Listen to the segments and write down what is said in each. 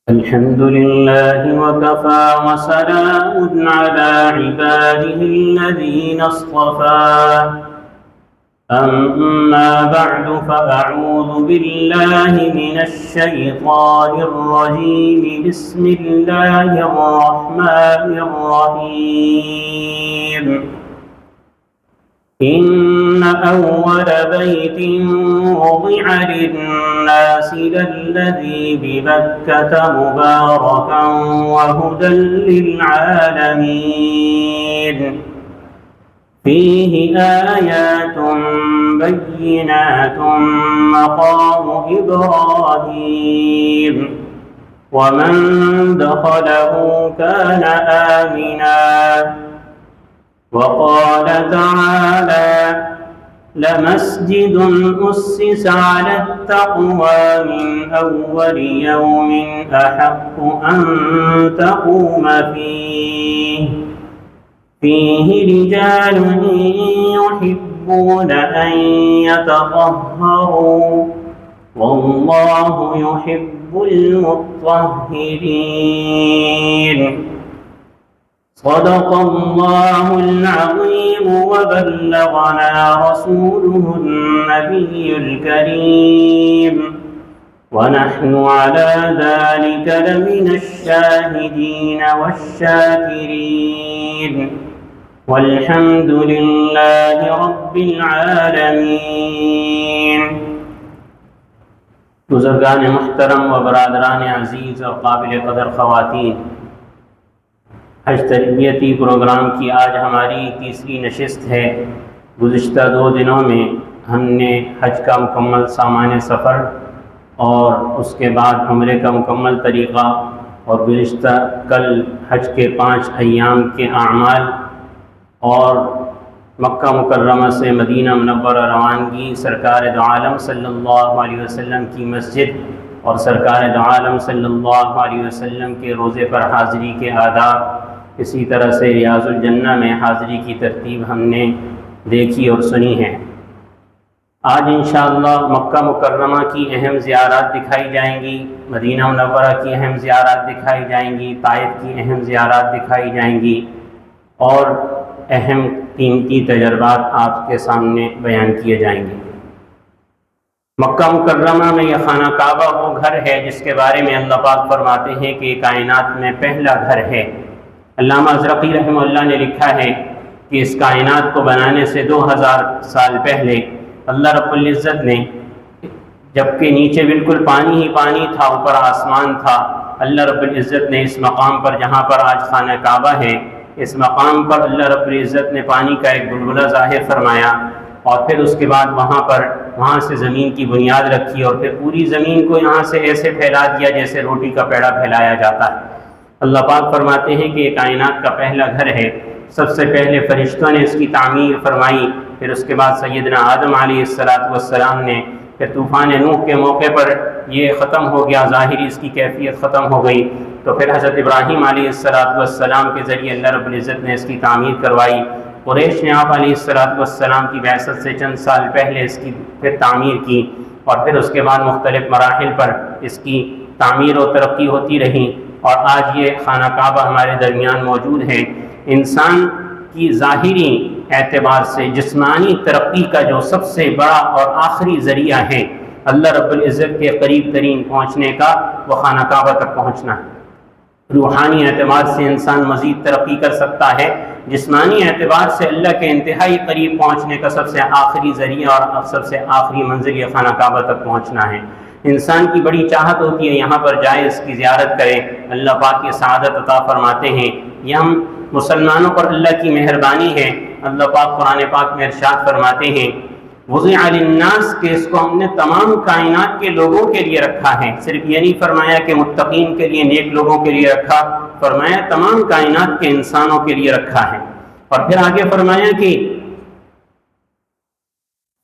الحمد لله وكفى وسلام على عباده الذين اصطفى أما بعد فأعوذ بالله من الشيطان الرجيم بسم الله الرحمن الرحيم إن أول بيت وضع للناس للذي ببكة مباركا وهدى للعالمين فيه آيات بينات مقام إبراهيم ومن دخله كان آمنا وقال تعالى لمسجد أسس على التقوى من أول يوم أحق أن تقوم فيه رجال يحبون أن يتطهروا والله يحب المطهرين صدق الله العظيم وبلغنا رسوله النبي الكريم ونحن على ذلك لمن الشاهدين والشاكرين والحمد لله رب العالمین۔ بزرگان محترم و برادران عزیز اور قابل قدر خواتین، حج تربیتی پروگرام کی آج ہماری تیسری نشست ہے۔ گزشتہ 2 دنوں میں ہم نے حج کا مکمل سامان سفر اور اس کے بعد عمرے کا مکمل طریقہ اور گزشتہ کل حج کے 5 ایام کے اعمال اور مکہ مکرمہ سے مدینہ منورہ روانگی، سرکار دو عالم صلی اللہ علیہ وسلم کی مسجد اور سرکار دو عالم صلی اللہ علیہ وسلم کے روزے پر حاضری کے آداب، اسی طرح سے ریاض الجنہ میں حاضری کی ترتیب ہم نے دیکھی اور سنی ہے۔ آج انشاءاللہ مکہ مکرمہ کی اہم زیارات دکھائی جائیں گی، مدینہ منورہ کی اہم زیارات دکھائی جائیں گی، طائف کی اہم زیارات دکھائی جائیں گی اور اہم قیمتی تجربات آپ کے سامنے بیان کیے جائیں گے۔ مکہ مکرمہ میں یہ خانہ کعبہ وہ گھر ہے جس کے بارے میں اللہ پاک فرماتے ہیں کہ کائنات میں پہلا گھر ہے۔ علامہ ازرقی رحمہ اللہ نے لکھا ہے کہ اس کائنات کو بنانے سے 2000 سال پہلے اللہ رب العزت نے، جبکہ نیچے بالکل پانی ہی پانی تھا، اوپر آسمان تھا، اللہ رب العزت نے اس مقام پر جہاں پر آج خانہ کعبہ ہے، اس مقام پر اللہ رب العزت نے پانی کا ایک بلبلہ ظاہر فرمایا اور پھر اس کے بعد وہاں سے زمین کی بنیاد رکھی اور پھر پوری زمین کو یہاں سے ایسے پھیلا دیا جیسے روٹی کا پیڑا پھیلایا جاتا ہے۔ اللہ پاک فرماتے ہیں کہ یہ کائنات کا پہلا گھر ہے۔ سب سے پہلے فرشتوں نے اس کی تعمیر فرمائی، پھر اس کے بعد سیدنا آدم علیہ السلام نے، پھر طوفان نوح کے موقع پر یہ ختم ہو گیا، ظاہری اس کی کیفیت ختم ہو گئی، تو پھر حضرت ابراہیم علیہ السلام کے ذریعے اللہ رب العزت نے اس کی تعمیر کروائی۔ قریش نے آپ علیہ السلام کی بعثت سے چند سال پہلے اس کی پھر تعمیر کی اور پھر اس کے بعد مختلف مراحل پر اس کی تعمیر و ترقی ہوتی رہی اور آج یہ خانہ کعبہ ہمارے درمیان موجود ہے۔ انسان کی ظاہری اعتبار سے جسمانی ترقی کا جو سب سے بڑا اور آخری ذریعہ ہے اللہ رب العزت کے قریب ترین پہنچنے کا، وہ خانہ کعبہ تک پہنچنا ہے۔ روحانی اعتبار سے انسان مزید ترقی کر سکتا ہے، جسمانی اعتبار سے اللہ کے انتہائی قریب پہنچنے کا سب سے آخری ذریعہ اور سب سے آخری منزل یہ خانہ کعبہ تک پہنچنا ہے۔ انسان کی بڑی چاہت ہوتی ہے یہاں پر جائے، اس کی زیارت کرے، اللہ پاک کی سعادت عطا فرماتے ہیں۔ یہ ہم مسلمانوں پر اللہ کی مہربانی ہے۔ اللہ پاک قرآن پاک میں ارشاد فرماتے ہیں وضع للناس، کہ اس کو ہم نے تمام کائنات کے لوگوں کے لیے رکھا ہے۔ صرف یہ نہیں فرمایا کہ متقین کے لیے، نیک لوگوں کے لیے رکھا، فرمایا تمام کائنات کے انسانوں کے لیے رکھا ہے۔ اور پھر آگے فرمایا کہ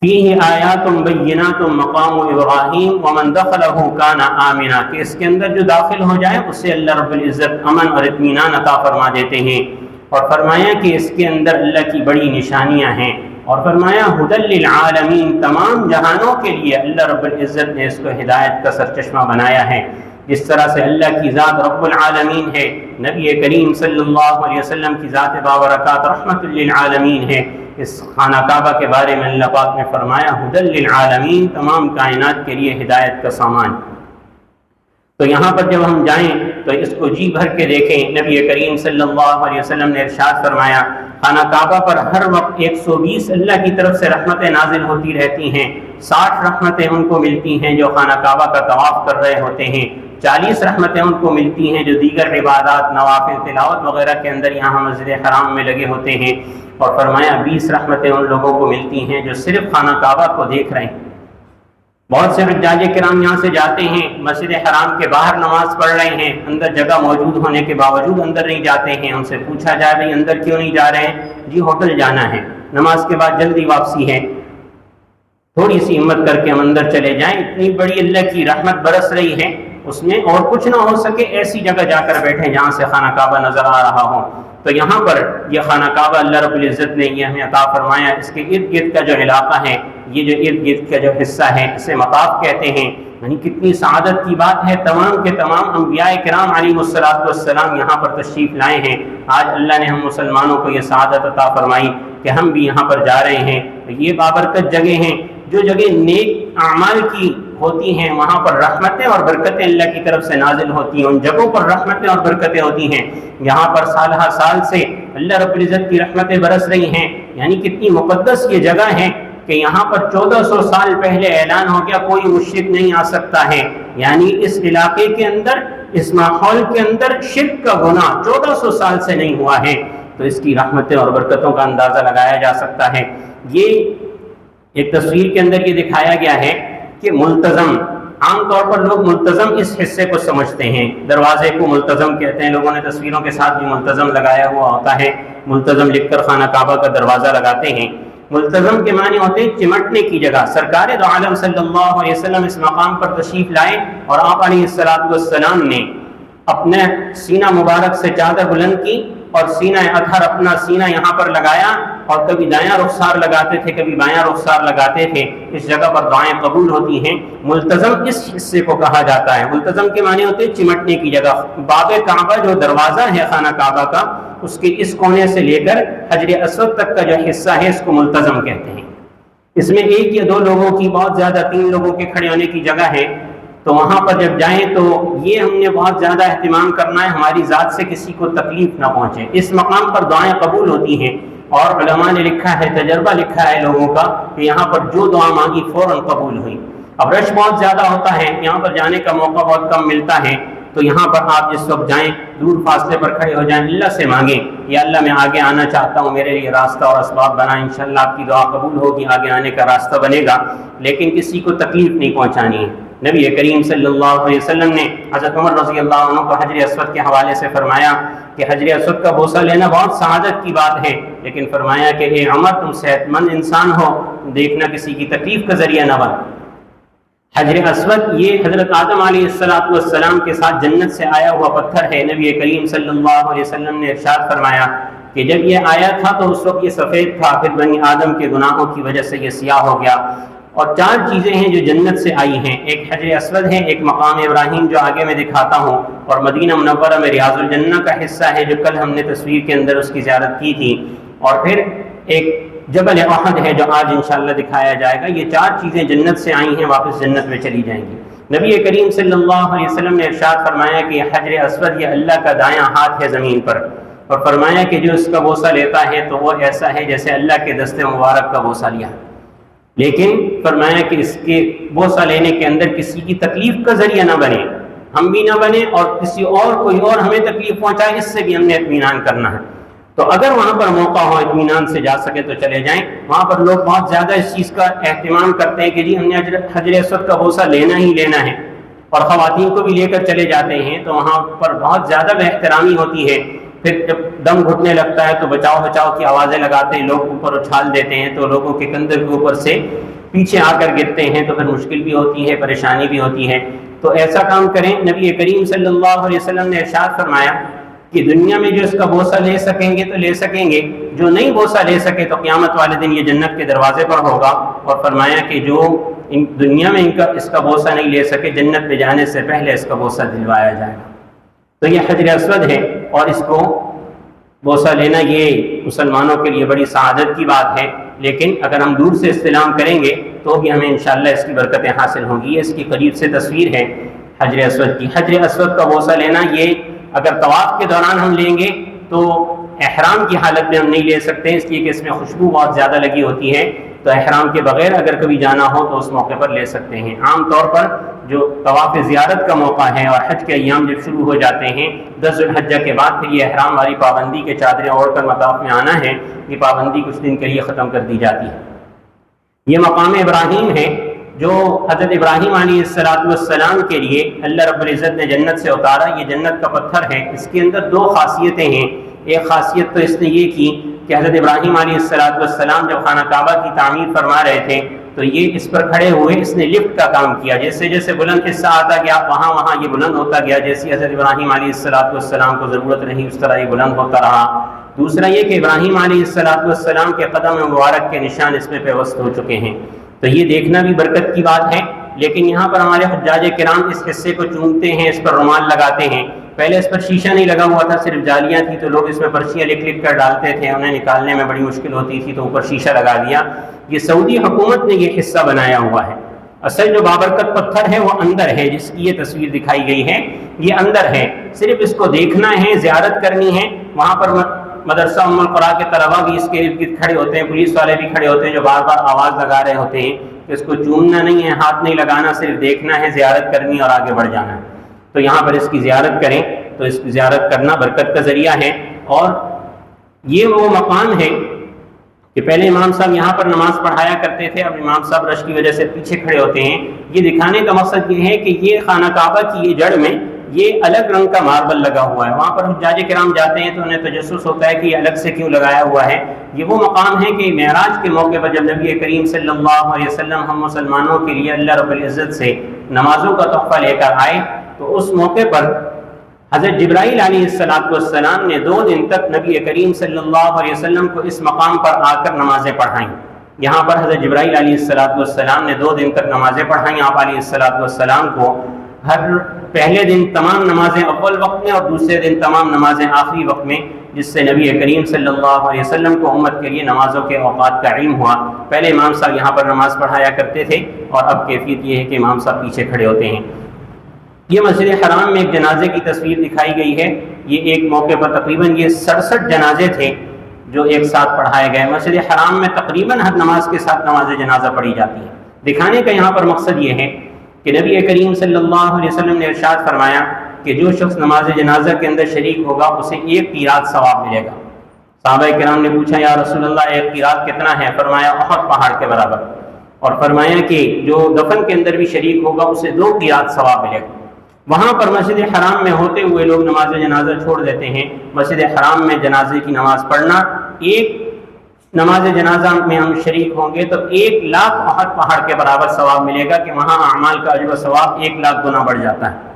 فیہ آیات بینات مقام ابراہیم ومن دخلہ کان آمنا، کہ اس کے اندر جو داخل ہو جائے اسے اللہ رب العزت امن اور اطمینان عطا فرما دیتے ہیں۔ اور فرمایا کہ اس کے اندر اللہ کی بڑی نشانیاں ہیں، اور فرمایا ھدی للعالمین، تمام جہانوں کے لیے اللہ رب العزت نے اس کو ہدایت کا سرچشمہ بنایا ہے۔ جس طرح سے اللہ کی ذات رب العالمین ہے، نبی کریم صلی اللہ علیہ وسلم کی ذات بابرکات رحمت للعالمین ہے۔ اس خانہ کعبہ کے بارے میں اللہ پاک نے فرمایا ہدی للعالمین، تمام کائنات کے لیے ہدایت کا سامان۔ تو یہاں پر جب ہم جائیں تو اس کو جی بھر کے دیکھیں۔ نبی کریم صلی اللہ علیہ وسلم نے ارشاد فرمایا خانہ کعبہ پر ہر وقت 120 اللہ کی طرف سے رحمتیں نازل ہوتی رہتی ہیں، 60 رحمتیں ان کو ملتی ہیں جو خانہ کعبہ کا طواف کر رہے ہوتے ہیں، 40 رحمتیں ان کو ملتی ہیں جو دیگر عبادات، نوافل، تلاوت وغیرہ کے اندر یہاں مسجد حرام میں لگے ہوتے ہیں، اور فرمایا 20 رحمتیں ان لوگوں کو ملتی ہیں جو صرف خانہ کعبہ کو دیکھ رہے ہیں۔ بہت سے حجاج کرام یہاں سے جاتے ہیں، مسجد حرام کے باہر نماز پڑھ رہے ہیں، اندر جگہ موجود ہونے کے باوجود اندر نہیں جاتے ہیں۔ ان سے پوچھا جائے بھائی اندر کیوں نہیں جا رہے ہیں؟ جی ہوٹل جانا ہے، نماز کے بعد جلدی واپسی ہے، تھوڑی سی ہمت کر کے ہم اندر چلے جائیں، اتنی بڑی اللہ کی رحمت برس رہی ہے، اس میں اور کچھ نہ ہو سکے ایسی جگہ جا کر بیٹھیں جہاں سے خانہ کعبہ نظر آ رہا ہو۔ تو یہاں پر یہ خانہ کعبہ اللہ رب العزت نے یہ ہمیں عطا فرمایا، اس کے ارد گرد کا جو علاقہ ہے، یہ جو ارد گرد کا جو حصہ ہے، اسے مطاف کہتے ہیں۔ یعنی کتنی سعادت کی بات ہے، تمام کے تمام انبیاء کرام علیہ السلام یہاں پر تشریف لائے ہیں۔ آج اللہ نے ہم مسلمانوں کو یہ سعادت عطا فرمائی کہ ہم بھی یہاں پر جا رہے ہیں۔ یہ بابرکت جگہ ہیں، جو جگہ نیک اعمال کی ہوتی ہیں وہاں پر رحمتیں اور برکتیں اللہ کی طرف سے نازل ہوتی ہیں، ان جگہوں پر رحمتیں اور برکتیں ہوتی ہیں۔ یہاں پر سالہ سال سے اللہ رب العزت کی رحمتیں برس رہی ہیں۔ یعنی کتنی مقدس یہ جگہ ہے کہ یہاں پر 1400 سال پہلے اعلان ہو گیا کوئی مشرک نہیں آ سکتا ہے۔ یعنی اس علاقے کے اندر، اس ماحول کے اندر شرک کا گناہ 1400 سال سے نہیں ہوا ہے، تو اس کی رحمتیں اور برکتوں کا اندازہ لگایا جا سکتا ہے۔ یہ ایک تصویر کے اندر یہ دکھایا گیا ہے کہ ملتزم، عام طور پر لوگ ملتزم اس حصے کو سمجھتے ہیں، دروازے کو ملتزم کہتے ہیں، لوگوں نے تصویروں کے ساتھ بھی ملتزم لگایا ہوا ہوتا ہے، ملتزم لکھ کر خانہ کعبہ کا دروازہ لگاتے ہیں۔ ملتزم کے معنی ہوتے ہیں چمٹنے کی جگہ۔ سرکار دو عالم صلی اللہ علیہ وسلم اس مقام پر تشریف لائے اور آپ علیہ السلام نے اپنے سینہ مبارک سے چادر بلند کی اور سینہ اطہر اپنا سینہ یہاں پر لگایا، اور کبھی دایاں رخسار لگاتے تھے، کبھی بایاں رخسار لگاتے تھے۔ اس جگہ پر دعائیں قبول ہوتی ہیں۔ ملتزم اس حصے کو کہا جاتا ہے۔ ملتزم کے معنی ہوتے ہیں چمٹنے کی جگہ۔ باب کعبہ جو دروازہ ہے خانہ کعبہ کا، اس کے اس کونے سے لے کر حجر اسود تک کا جو حصہ ہے اس کو ملتزم کہتے ہیں۔ اس میں ایک یا دو لوگوں کی، بہت زیادہ 3 لوگوں کے کھڑے ہونے کی جگہ ہے۔ تو وہاں پر جب جائیں تو یہ ہم نے بہت زیادہ اہتمام کرنا ہے ہماری ذات سے کسی کو تکلیف نہ پہنچے۔ اس مقام پر دعائیں قبول ہوتی ہیں، اور علماء نے لکھا ہے، تجربہ لکھا ہے لوگوں کا، کہ یہاں پر جو دعا مانگی فوراً قبول ہوئی۔ اب رش بہت زیادہ ہوتا ہے، یہاں پر جانے کا موقع بہت کم ملتا ہے، تو یہاں پر آپ جس وقت جائیں دور فاصلے پر کھڑے ہو جائیں، اللہ سے مانگیں، یا اللہ میں آگے آنا چاہتا ہوں، میرے لیے راستہ اور اسباب بنا، انشاءاللہ آپ کی دعا قبول ہوگی، آگے آنے کا راستہ بنے گا، لیکن کسی کو تکلیف نہیں پہنچانی ہے۔ نبی کریم صلی اللہ علیہ وسلم نے حضرت عمر رضی اللہ عنہ کو حجر اسود کے حوالے سے فرمایا کہ حجر اسود کا بوسہ لینا بہت سعادت کی بات ہے، لیکن فرمایا کہ اے عمر تم صحت مند انسان ہو، دیکھنا کسی کی تکلیف کا ذریعہ نہ بن۔ حجر اسود یہ حضرت آدم علیہ السلام کے ساتھ جنت سے آیا ہوا پتھر ہے۔ نبی کریم صلی اللہ علیہ وسلم نے ارشاد فرمایا کہ جب یہ آیا تھا تو اس وقت یہ سفید تھا، پھر بنی آدم کے گناہوں کی وجہ سے یہ سیاہ ہو گیا۔ اور 4 چیزیں ہیں جو جنت سے آئی ہیں، ایک حجر اسود ہے، ایک مقام ابراہیم جو آگے میں دکھاتا ہوں، اور مدینہ منورہ میں ریاض الجنہ کا حصہ ہے جو کل ہم نے تصویر کے اندر اس کی زیارت کی تھی، اور پھر ایک جبل احد ہے جو آج انشاءاللہ دکھایا جائے گا۔ یہ 4 چیزیں جنت سے آئی ہیں، واپس جنت میں چلی جائیں گی۔ نبی کریم صلی اللہ علیہ وسلم نے ارشاد فرمایا کہ یہ حجر اسود یہ اللہ کا دایاں ہاتھ ہے زمین پر، اور فرمایا کہ جو اس کا بوسہ لیتا ہے تو وہ ایسا ہے جیسے اللہ کے دست مبارک کا بوسہ لیا، لیکن فرمایا کہ اس کے بوسہ لینے کے اندر کسی کی تکلیف کا ذریعہ نہ بنے، ہم بھی نہ بنے، اور کسی اور کوئی اور ہمیں تکلیف پہنچائے، اس سے بھی ہم نے اطمینان کرنا ہے۔ تو اگر وہاں پر موقع ہو اطمینان سے جا سکے تو چلے جائیں۔ وہاں پر لوگ بہت زیادہ اس چیز کا اہتمام کرتے ہیں کہ جی ہم نے حجر اسود کا بوسہ لینا ہی لینا ہے، اور خواتین کو بھی لے کر چلے جاتے ہیں، تو وہاں پر بہت زیادہ بے احترامی ہوتی ہے۔ پھر جب دم گھٹنے لگتا ہے تو بچاؤ بچاؤ کی آوازیں لگاتے ہیں، لوگ اوپر اچھال دیتے ہیں، تو لوگوں کے کندھے کے اوپر سے پیچھے آ کر گرتے ہیں، تو پھر مشکل بھی ہوتی ہے، پریشانی بھی ہوتی ہے۔ تو ایسا کام کریں۔ نبی کریم صلی اللہ علیہ وسلم نے ارشاد فرمایا کہ دنیا میں جو اس کا بوسہ لے سکیں گے تو لے سکیں گے، جو نہیں بوسہ لے سکے تو قیامت والے دن یہ جنت کے دروازے پر ہوگا۔ اور فرمایا کہ جو دنیا میں اس کا بوسہ نہیں لے سکے، جنت میں جانے سے پہلے اس کا بوسہ دلوایا جائے گا۔ تو یہ حجر اسود ہے، اور اس کو بوسہ لینا یہ مسلمانوں کے لیے بڑی سعادت کی بات ہے، لیکن اگر ہم دور سے استلام کریں گے تو بھی ہمیں انشاءاللہ اس کی برکتیں حاصل ہوں گی۔ اس کی قریب سے تصویر ہے حجر اسود کی۔ حجر اسود کا بوسہ لینا یہ اگر طواف کے دوران ہم لیں گے تو احرام کی حالت میں ہم نہیں لے سکتے، اس لیے کہ اس میں خوشبو بہت زیادہ لگی ہوتی ہے، تو احرام کے بغیر اگر کبھی جانا ہو تو اس موقع پر لے سکتے ہیں۔ عام طور پر جو طواف زیارت کا موقع ہے اور حج کے ایام جب شروع ہو جاتے ہیں 10 ذو الحجہ کے بعد، پھر یہ احرام والی پابندی کے چادریں اوڑھ کر مطاف میں آنا ہے، یہ پابندی کچھ دن کے لیے ختم کر دی جاتی ہے۔ یہ مقام ابراہیم ہے جو حضرت ابراہیم علیہ السلام کے لیے اللہ رب العزت نے جنت سے اتارا۔ یہ جنت کا پتھر ہے، اس کے اندر 2 خاصیتیں ہیں۔ ایک خاصیت تو اس نے یہ کی کہ حضرت ابراہیم علیہ السلام جب خانہ کعبہ کی تعمیر فرما رہے تھے تو یہ اس پر کھڑے ہوئے، اس نے لفٹ کا کام کیا، جیسے جیسے بلند حصہ آتا گیا وہاں یہ بلند ہوتا گیا، جیسی حضرت ابراہیم علیہ السلام کو ضرورت رہی اس طرح یہ بلند ہوتا رہا۔ دوسرا یہ کہ ابراہیم علیہ السلام کے قدم مبارک کے نشان اس میں پیوست ہو چکے ہیں، تو یہ دیکھنا بھی برکت کی بات ہے۔ لیکن یہاں پر ہمارے حجاج کرام اس حصے کو چومتے ہیں، اس پر رومال لگاتے ہیں۔ پہلے اس پر شیشہ نہیں لگا ہوا تھا، صرف جالیاں تھیں، تو لوگ اس میں پرچیاں لکھ کر ڈالتے تھے، انہیں نکالنے میں بڑی مشکل ہوتی تھی، تو اوپر شیشہ لگا دیا۔ یہ سعودی حکومت نے یہ حصہ بنایا ہوا ہے۔ اصل جو بابرکت پتھر ہے وہ اندر ہے، جس کی یہ تصویر دکھائی گئی ہے یہ اندر ہے، صرف اس کو دیکھنا ہے، زیارت کرنی ہے۔ وہاں پر مدرسہ ام القرا کے طلباء بھی اس کے ارد گرد کھڑے ہوتے ہیں، پولیس والے بھی کھڑے ہوتے ہیں جو بار بار آواز لگا رہے ہوتے ہیں کہ اس کو چومنا نہیں ہے، ہاتھ نہیں لگانا، صرف دیکھنا ہے، زیارت کرنی اور آگے بڑھ جانا ہے۔ تو یہاں پر اس کی زیارت کریں تو اس کی زیارت کرنا برکت کا ذریعہ ہے۔ اور یہ وہ مقام ہے کہ پہلے امام صاحب یہاں پر نماز پڑھایا کرتے تھے، اب امام صاحب رش کی وجہ سے پیچھے کھڑے ہوتے ہیں۔ یہ دکھانے کا مقصد یہ ہے کہ یہ خانہ کعبہ کی یہ جڑ میں یہ الگ رنگ کا ماربل لگا ہوا ہے، وہاں پر حجاج کرام جاتے ہیں تو انہیں تجسس ہوتا ہے کہ یہ الگ سے کیوں لگایا ہوا ہے۔ یہ وہ مقام ہے کہ معراج کے موقع پر جب نبی کریم صلی اللہ علیہ وسلم ہم مسلمانوں کے لیے اللہ رب العزت سے نمازوں کا تحفہ لے کر آئے، تو اس موقع پر حضرت جبرائیل علیہ السلام نے 2 دن تک نبی کریم صلی اللہ علیہ وسلم کو اس مقام پر آ کر نمازیں پڑھائیں۔ یہاں پر حضرت جبرائیل علیہ السلام نے 2 دن تک نمازیں پڑھائیں آپ علیہ السلام کو۔ ہر پہلے دن تمام نمازیں اول وقت میں اور دوسرے دن تمام نمازیں آخری وقت میں، جس سے نبی کریم صلی اللہ علیہ وسلم کو امت کے لیے نمازوں کے اوقات کا علم ہوا۔ پہلے امام صاحب یہاں پر نماز پڑھایا کرتے تھے اور اب کیفیت یہ ہے کہ امام صاحب پیچھے کھڑے ہوتے ہیں۔ یہ مسجد حرام میں ایک جنازے کی تصویر دکھائی گئی ہے۔ یہ ایک موقع پر تقریباً یہ 67 جنازے تھے جو ایک ساتھ پڑھائے گئے۔ مسجد حرام میں تقریباً ہر نماز کے ساتھ نماز جنازہ پڑھی جاتی ہے۔ دکھانے کا یہاں پر مقصد یہ ہے کہ نبی کریم صلی اللہ علیہ وسلم نے ارشاد فرمایا کہ جو شخص نماز جنازہ کے اندر شریک ہوگا اسے 1 قیراط ثواب ملے گا۔ صحابہ کرام نے پوچھا یا رسول اللہ 1 قیراط کتنا ہے؟ فرمایا احد پہاڑ کے برابر، اور فرمایا کہ جو دفن کے اندر بھی شریک ہوگا اسے 2 قیراط ثواب ملے گا۔ وہاں پر مسجد حرام میں ہوتے ہوئے لوگ نماز جنازہ چھوڑ دیتے ہیں۔ مسجد حرام میں جنازے کی نماز پڑھنا، ایک نماز جنازہ میں ہم شریک ہوں گے تو 1 لاکھ احد پہاڑ کے برابر ثواب ملے گا، کہ وہاں اعمال کا اجر و ثواب 1 لاکھ گنا بڑھ جاتا ہے۔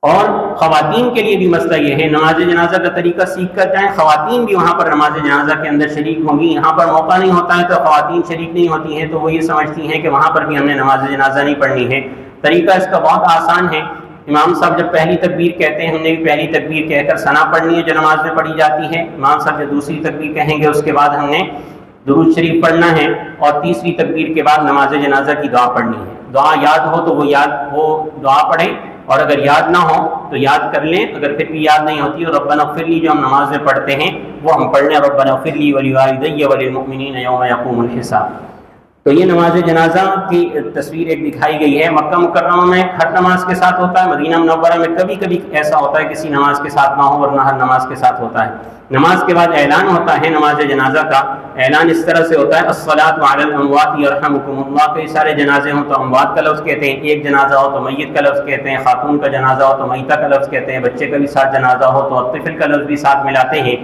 اور خواتین کے لیے بھی مسئلہ یہ ہے، نماز جنازہ کا طریقہ سیکھ کر جائیں، خواتین بھی وہاں پر نماز جنازہ کے اندر شریک ہوں گی۔ یہاں پر موقع نہیں ہوتا ہے تو خواتین شریک نہیں ہوتی ہیں، تو وہ یہ سمجھتی ہیں کہ وہاں پر بھی ہم نے نماز جنازہ نہیں پڑھنی ہے۔ طریقہ اس کا بہت آسان ہے۔ امام صاحب جب پہلی تکبیر کہتے ہیں، ہم نے بھی پہلی تکبیر کہہ کر ثنا پڑھنی ہے جو نماز میں پڑھی جاتی ہے۔ امام صاحب جب دوسری تکبیر کہیں گے اس کے بعد ہم نے درود شریف پڑھنا ہے، اور تیسری تکبیر کے بعد نماز جنازہ کی دعا پڑھنی ہے۔ دعا یاد ہو تو وہ دعا پڑھیں، اور اگر یاد نہ ہو تو یاد کر لیں۔ اگر پھر بھی یاد نہیں ہوتی، اور ربنا اغفر لی جو ہم نماز میں پڑھتے ہیں وہ ہم پڑھ لیں، ربنا اغفر لی ولوالدی وللمؤمنین یوم یقوم الحساب۔ تو یہ نماز جنازہ کی تصویر ایک دکھائی گئی ہے۔ مکہ مکرمہ میں ہر نماز کے ساتھ ہوتا ہے، مدینہ منورہ میں کبھی کبھی ایسا ہوتا ہے کسی نماز کے ساتھ نہ ہو، ورنہ ہر نماز کے ساتھ ہوتا ہے۔ نماز کے بعد اعلان ہوتا ہے نماز جنازہ کا۔ اعلان اس طرح سے ہوتا ہے الصلاۃ علی الاموات یرحمکم اللہ۔ کئی سارے جنازے ہوں تو اموات کا لفظ کہتے ہیں، ایک جنازہ ہو تو میت کا لفظ کہتے ہیں، خاتون کا جنازہ ہو تو میتہ کا لفظ کہتے ہیں، بچے کا بھی ساتھ جنازہ ہو تو الطفل کا لفظ بھی ساتھ ملاتے ہیں۔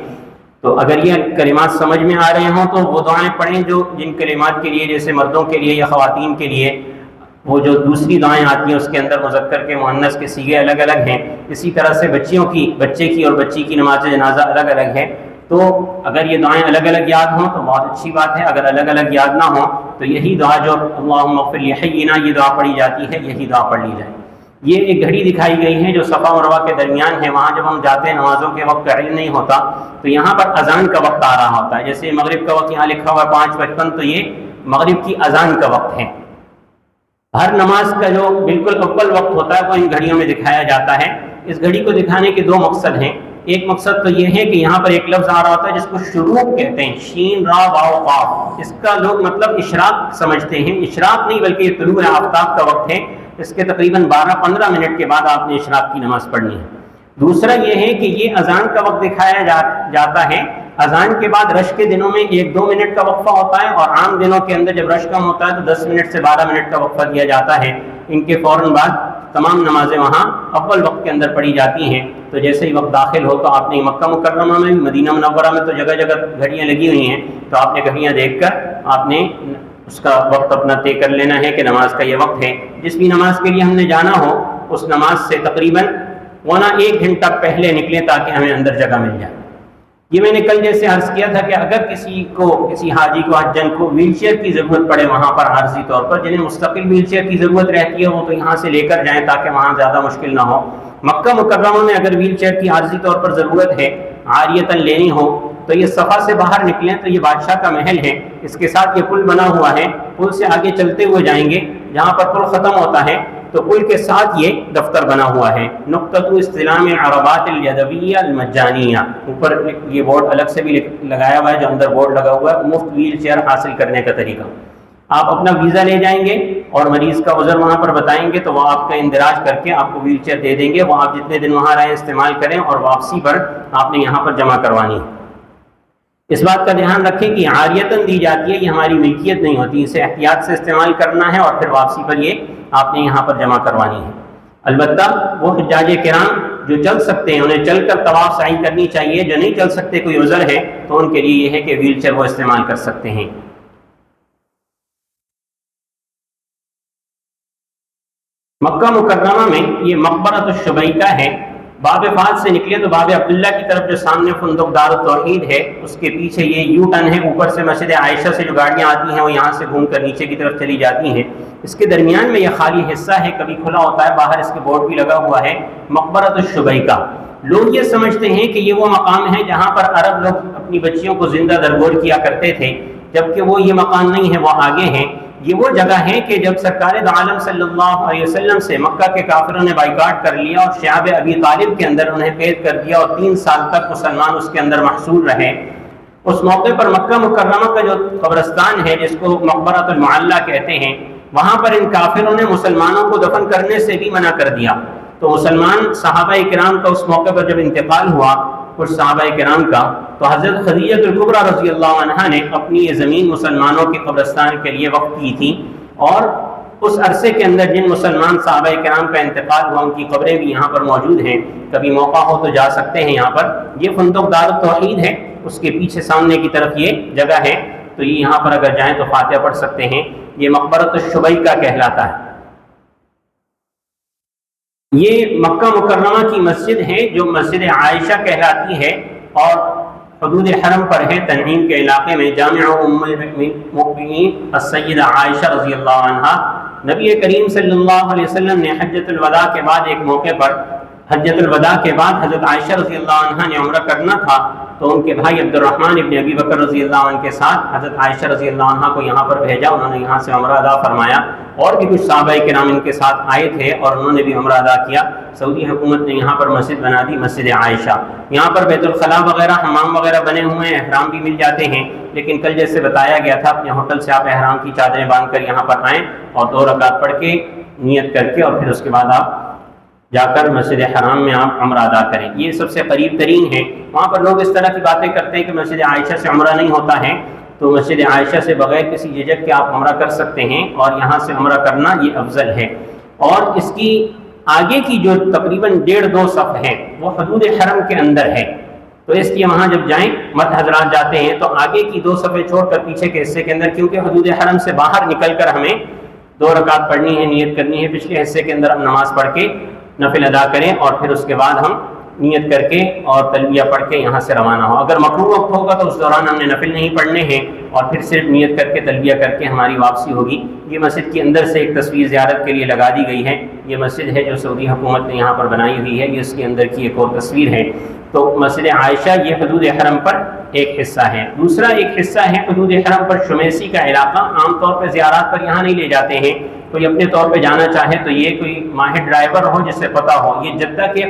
تو اگر یہ کلمات سمجھ میں آ رہے ہوں تو وہ دعائیں پڑھیں جو جن کلمات کے لیے، جیسے مردوں کے لیے یا خواتین کے لیے وہ جو دوسری دعائیں آتی ہیں اس کے اندر مذکر کے مؤنث کے صیغے الگ الگ ہیں، اسی طرح سے بچے کی اور بچی کی نماز جنازہ الگ الگ ہے۔ تو اگر یہ دعائیں الگ الگ یاد ہوں تو بہت اچھی بات ہے، اگر الگ الگ یاد نہ ہوں تو یہی دعا جو اللہم اغفر لحینا یہ دعا پڑھی جاتی ہے، یہی دعا پڑھ لی جائے۔ یہ ایک گھڑی دکھائی گئی ہے جو صفا مروہ کے درمیان ہے، وہاں جب ہم جاتے ہیں نمازوں کے وقت کا علم نہیں ہوتا تو یہاں پر اذان کا وقت آ رہا ہوتا ہے، جیسے مغرب کا وقت یہاں لکھا ہوا ہے 5:55، تو یہ مغرب کی اذان کا وقت ہے۔ ہر نماز کا جو بالکل اول وقت ہوتا ہے وہ ان گھڑیوں میں دکھایا جاتا ہے۔ اس گھڑی کو دکھانے کے دو مقصد ہیں۔ ایک مقصد تو یہ ہے کہ یہاں پر ایک لفظ آ رہا ہوتا ہے جس کو شروق کہتے ہیں، شین را واو قاف، اس کا لوگ مطلب اشراق سمجھتے ہیں، اشراق نہیں بلکہ یہ طلوع آفتاب کا وقت ہے، اس کے تقریباً 12-15 منٹ کے بعد آپ نے اشراق کی نماز پڑھنی ہے۔ دوسرا یہ ہے کہ یہ اذان کا وقت دکھایا جاتا ہے۔ اذان کے بعد رش کے دنوں میں 1-2 منٹ کا وقفہ ہوتا ہے، اور عام دنوں کے اندر جب رش کم ہوتا ہے تو 10 منٹ سے 12 منٹ کا وقفہ دیا جاتا ہے۔ ان کے فوراً بعد تمام نمازیں وہاں اول وقت کے اندر پڑھی جاتی ہیں۔ تو جیسے ہی وقت داخل ہو تو آپ نے مکہ مکرمہ میں، مدینہ منورہ میں تو جگہ جگہ گھڑیاں لگی ہوئی ہیں، تو آپ نے گھڑیاں دیکھ کر آپ نے اس کا وقت اپنا طے کر لینا ہے کہ نماز کا یہ وقت ہے۔ جس بھی نماز کے لیے ہم نے جانا ہو اس نماز سے تقریباً 1 گھنٹہ پہلے نکلیں تاکہ ہمیں اندر جگہ مل جائے۔ یہ میں نے کل جیسے عرض کیا تھا کہ اگر کسی حاجی کو حجن کو ویل چیئر کی ضرورت پڑے وہاں پر عارضی طور پر، جنہیں مستقل ویل چیئر کی ضرورت رہتی ہے وہ تو یہاں سے لے کر جائیں تاکہ وہاں زیادہ مشکل نہ ہو۔ مکہ مکرمہ میں اگر ویل چیئر کی عارضی طور پر ضرورت ہے، عاریتاً لینی ہو، تو یہ صفا سے باہر نکلیں تو یہ بادشاہ کا محل ہے، اس کے ساتھ یہ پل بنا ہوا ہے، پل سے آگے چلتے ہوئے جائیں گے، جہاں پر پل ختم ہوتا ہے تو پل کے ساتھ یہ دفتر بنا ہوا ہے، نقطۃ استلام عربات الیدویہ المجانیہ، اوپر یہ بورڈ الگ سے بھی لگایا ہوا ہے، جو اندر بورڈ لگا ہوا ہے مفت ویل چیئر حاصل کرنے کا طریقہ۔ آپ اپنا ویزا لے جائیں گے اور مریض کا عذر وہاں پر بتائیں گے تو وہ آپ کا اندراج کر کے آپ کو ویل چیئر دے دیں گے، وہ آپ جتنے دن وہاں رہیں استعمال کریں، اور واپسی پر آپ نے یہاں پر جمع کروانی ہے۔ اس بات کا دھیان رکھیں کہ عاریتاً دی جاتی ہے، یہ ہماری ملکیت نہیں ہوتی، اسے احتیاط سے استعمال کرنا ہے اور پھر واپسی پر یہ آپ نے یہاں پر جمع کروانی ہے۔ البتہ وہ حجاج کرام جو چل سکتے ہیں انہیں چل کر طواف سعی کرنی چاہیے، جو نہیں چل سکتے کوئی عذر ہے تو ان کے لیے یہ ہے کہ ویل چیئر وہ استعمال کر سکتے ہیں۔ مکہ مکرمہ میں یہ مقبرۃ الشبیکہ ہے، باب فات سے نکلے تو باب عبداللہ کی طرف جو سامنے فندق دار التوحید ہے اس کے پیچھے یہ یو ٹرن ہے، اوپر سے مسجد عائشہ سے جو گاڑیاں آتی ہیں وہ یہاں سے گھوم کر نیچے کی طرف چلی جاتی ہیں۔ اس کے درمیان میں یہ خالی حصہ ہے، کبھی کھلا ہوتا ہے، باہر اس کے بورڈ بھی لگا ہوا ہے مقبرۃ الشبیکہ۔ لوگ یہ سمجھتے ہیں کہ یہ وہ مقام ہے جہاں پر عرب لوگ اپنی بچیوں کو زندہ درگور کیا کرتے تھے، جبکہ وہ یہ مقام نہیں ہے، وہ آگے ہیں۔ یہ وہ جگہ ہے کہ جب سرکار دو عالم صلی اللہ علیہ وسلم سے مکہ کے کافروں نے بائیکاٹ کر لیا اور شعب ابی طالب کے اندر انہیں قید کر دیا اور 3 سال تک مسلمان اس کے اندر محصور رہے، اس موقع پر مکہ مکرمہ کا جو قبرستان ہے جس کو مقبرۃ المعلیٰ کہتے ہیں، وہاں پر ان کافروں نے مسلمانوں کو دفن کرنے سے بھی منع کر دیا۔ تو مسلمان صحابہ کرام کا اس موقع پر جب انتقال ہوا کچھ صحابہ کرام کا، تو حضرت خدیجہ الکبریٰ رضی اللہ عنہا نے اپنی یہ زمین مسلمانوں کے قبرستان کے لیے وقف کی تھی، اور اس عرصے کے اندر جن مسلمان صحابہ کرام کا انتقال ہوا ان کی قبریں بھی یہاں پر موجود ہیں، کبھی موقع ہو تو جا سکتے ہیں یہاں پر۔ یہ فندق دار التوحید ہے، اس کے پیچھے سامنے کی طرف یہ جگہ ہے، تو یہ یہاں پر اگر جائیں تو فاتحہ پڑھ سکتے ہیں۔ یہ مقبرۃ الشبیکہ کہلاتا ہے۔ یہ مکہ مکرمہ کی مسجد ہے جو مسجد عائشہ کہلاتی ہے، اور حدود حرم پر ہے، تنعیم کے علاقے میں، جامع ام المؤمنین السیدہ عائشہ رضی اللہ عنہا۔ نبی کریم صلی اللہ علیہ وسلم نے حجۃ الوداع کے بعد ایک موقع پر، حجۃ الوداع کے بعد حضرت عائشہ رضی اللہ عنہا نے عمرہ کرنا تھا، تو ان کے بھائی عبد الرحمن ابن ابی بکر رضی اللہ عنہ کے ساتھ حضرت عائشہ رضی اللہ عنہا کو یہاں پر بھیجا، انہوں نے یہاں سے عمرہ ادا فرمایا، اور بھی کچھ صحابہ کرام ان کے ساتھ آئے تھے اور انہوں نے بھی عمرہ ادا کیا۔ سعودی حکومت نے یہاں پر مسجد بنا دی، مسجد عائشہ۔ یہاں پر بیت الخلاء وغیرہ، حمام وغیرہ بنے ہوئے ہیں، احرام بھی مل جاتے ہیں، لیکن کل جیسے بتایا گیا تھا اپنے ہوٹل سے آپ احرام کی چادریں باندھ کر یہاں پر آئیں اور 2 رکعت پڑھ کے نیت کر کے اور پھر اس کے بعد آپ جا کر مسجد حرام میں آپ عمرہ ادا کریں، یہ سب سے قریب ترین ہے۔ وہاں پر لوگ اس طرح کی باتیں کرتے ہیں کہ مسجد عائشہ سے عمرہ نہیں ہوتا ہے، تو مسجد عائشہ سے بغیر کسی جھجک کے آپ عمرہ کر سکتے ہیں، اور یہاں سے عمرہ کرنا یہ افضل ہے۔ اور اس کی آگے کی جو تقریباً 1.5-2 صف ہے وہ حدود حرم کے اندر ہے، تو اس لیے وہاں جب جائیں مرد حضرات جاتے ہیں تو آگے کی 2 صفیں چھوڑ کر پیچھے کے حصے کے اندر، کیونکہ حدود حرم سے باہر نکل کر ہمیں 2 رکعت پڑھنی ہے، نیت کرنی ہے، پچھلے حصے کے اندر ہم نماز پڑھ کے نفل ادا کریں اور پھر اس کے بعد ہم نیت کر کے اور تلبیہ پڑھ کے یہاں سے روانہ ہو۔ اگر مکروہ وقت ہوگا تو اس دوران ہم نے نفل نہیں پڑھنے ہیں اور پھر صرف نیت کر کے تلبیہ کر کے ہماری واپسی ہوگی۔ یہ مسجد کے اندر سے ایک تصویر زیارت کے لیے لگا دی گئی ہے۔ یہ مسجد ہے جو سعودی حکومت نے یہاں پر بنائی ہوئی ہے، یہ اس کے اندر کی ایک اور تصویر ہے۔ تو مسجد عائشہ یہ حدود حرم پر ایک حصہ ہے۔ دوسرا ایک حصہ ہے حدود حرم پر شمیسی کا علاقہ۔ عام طور پہ زیارات پر یہاں نہیں لے جاتے ہیں، کوئی اپنے طور پہ جانا چاہے تو یہ کوئی ماہر ڈرائیور ہو جسے پتہ ہو۔ یہ جدہ کے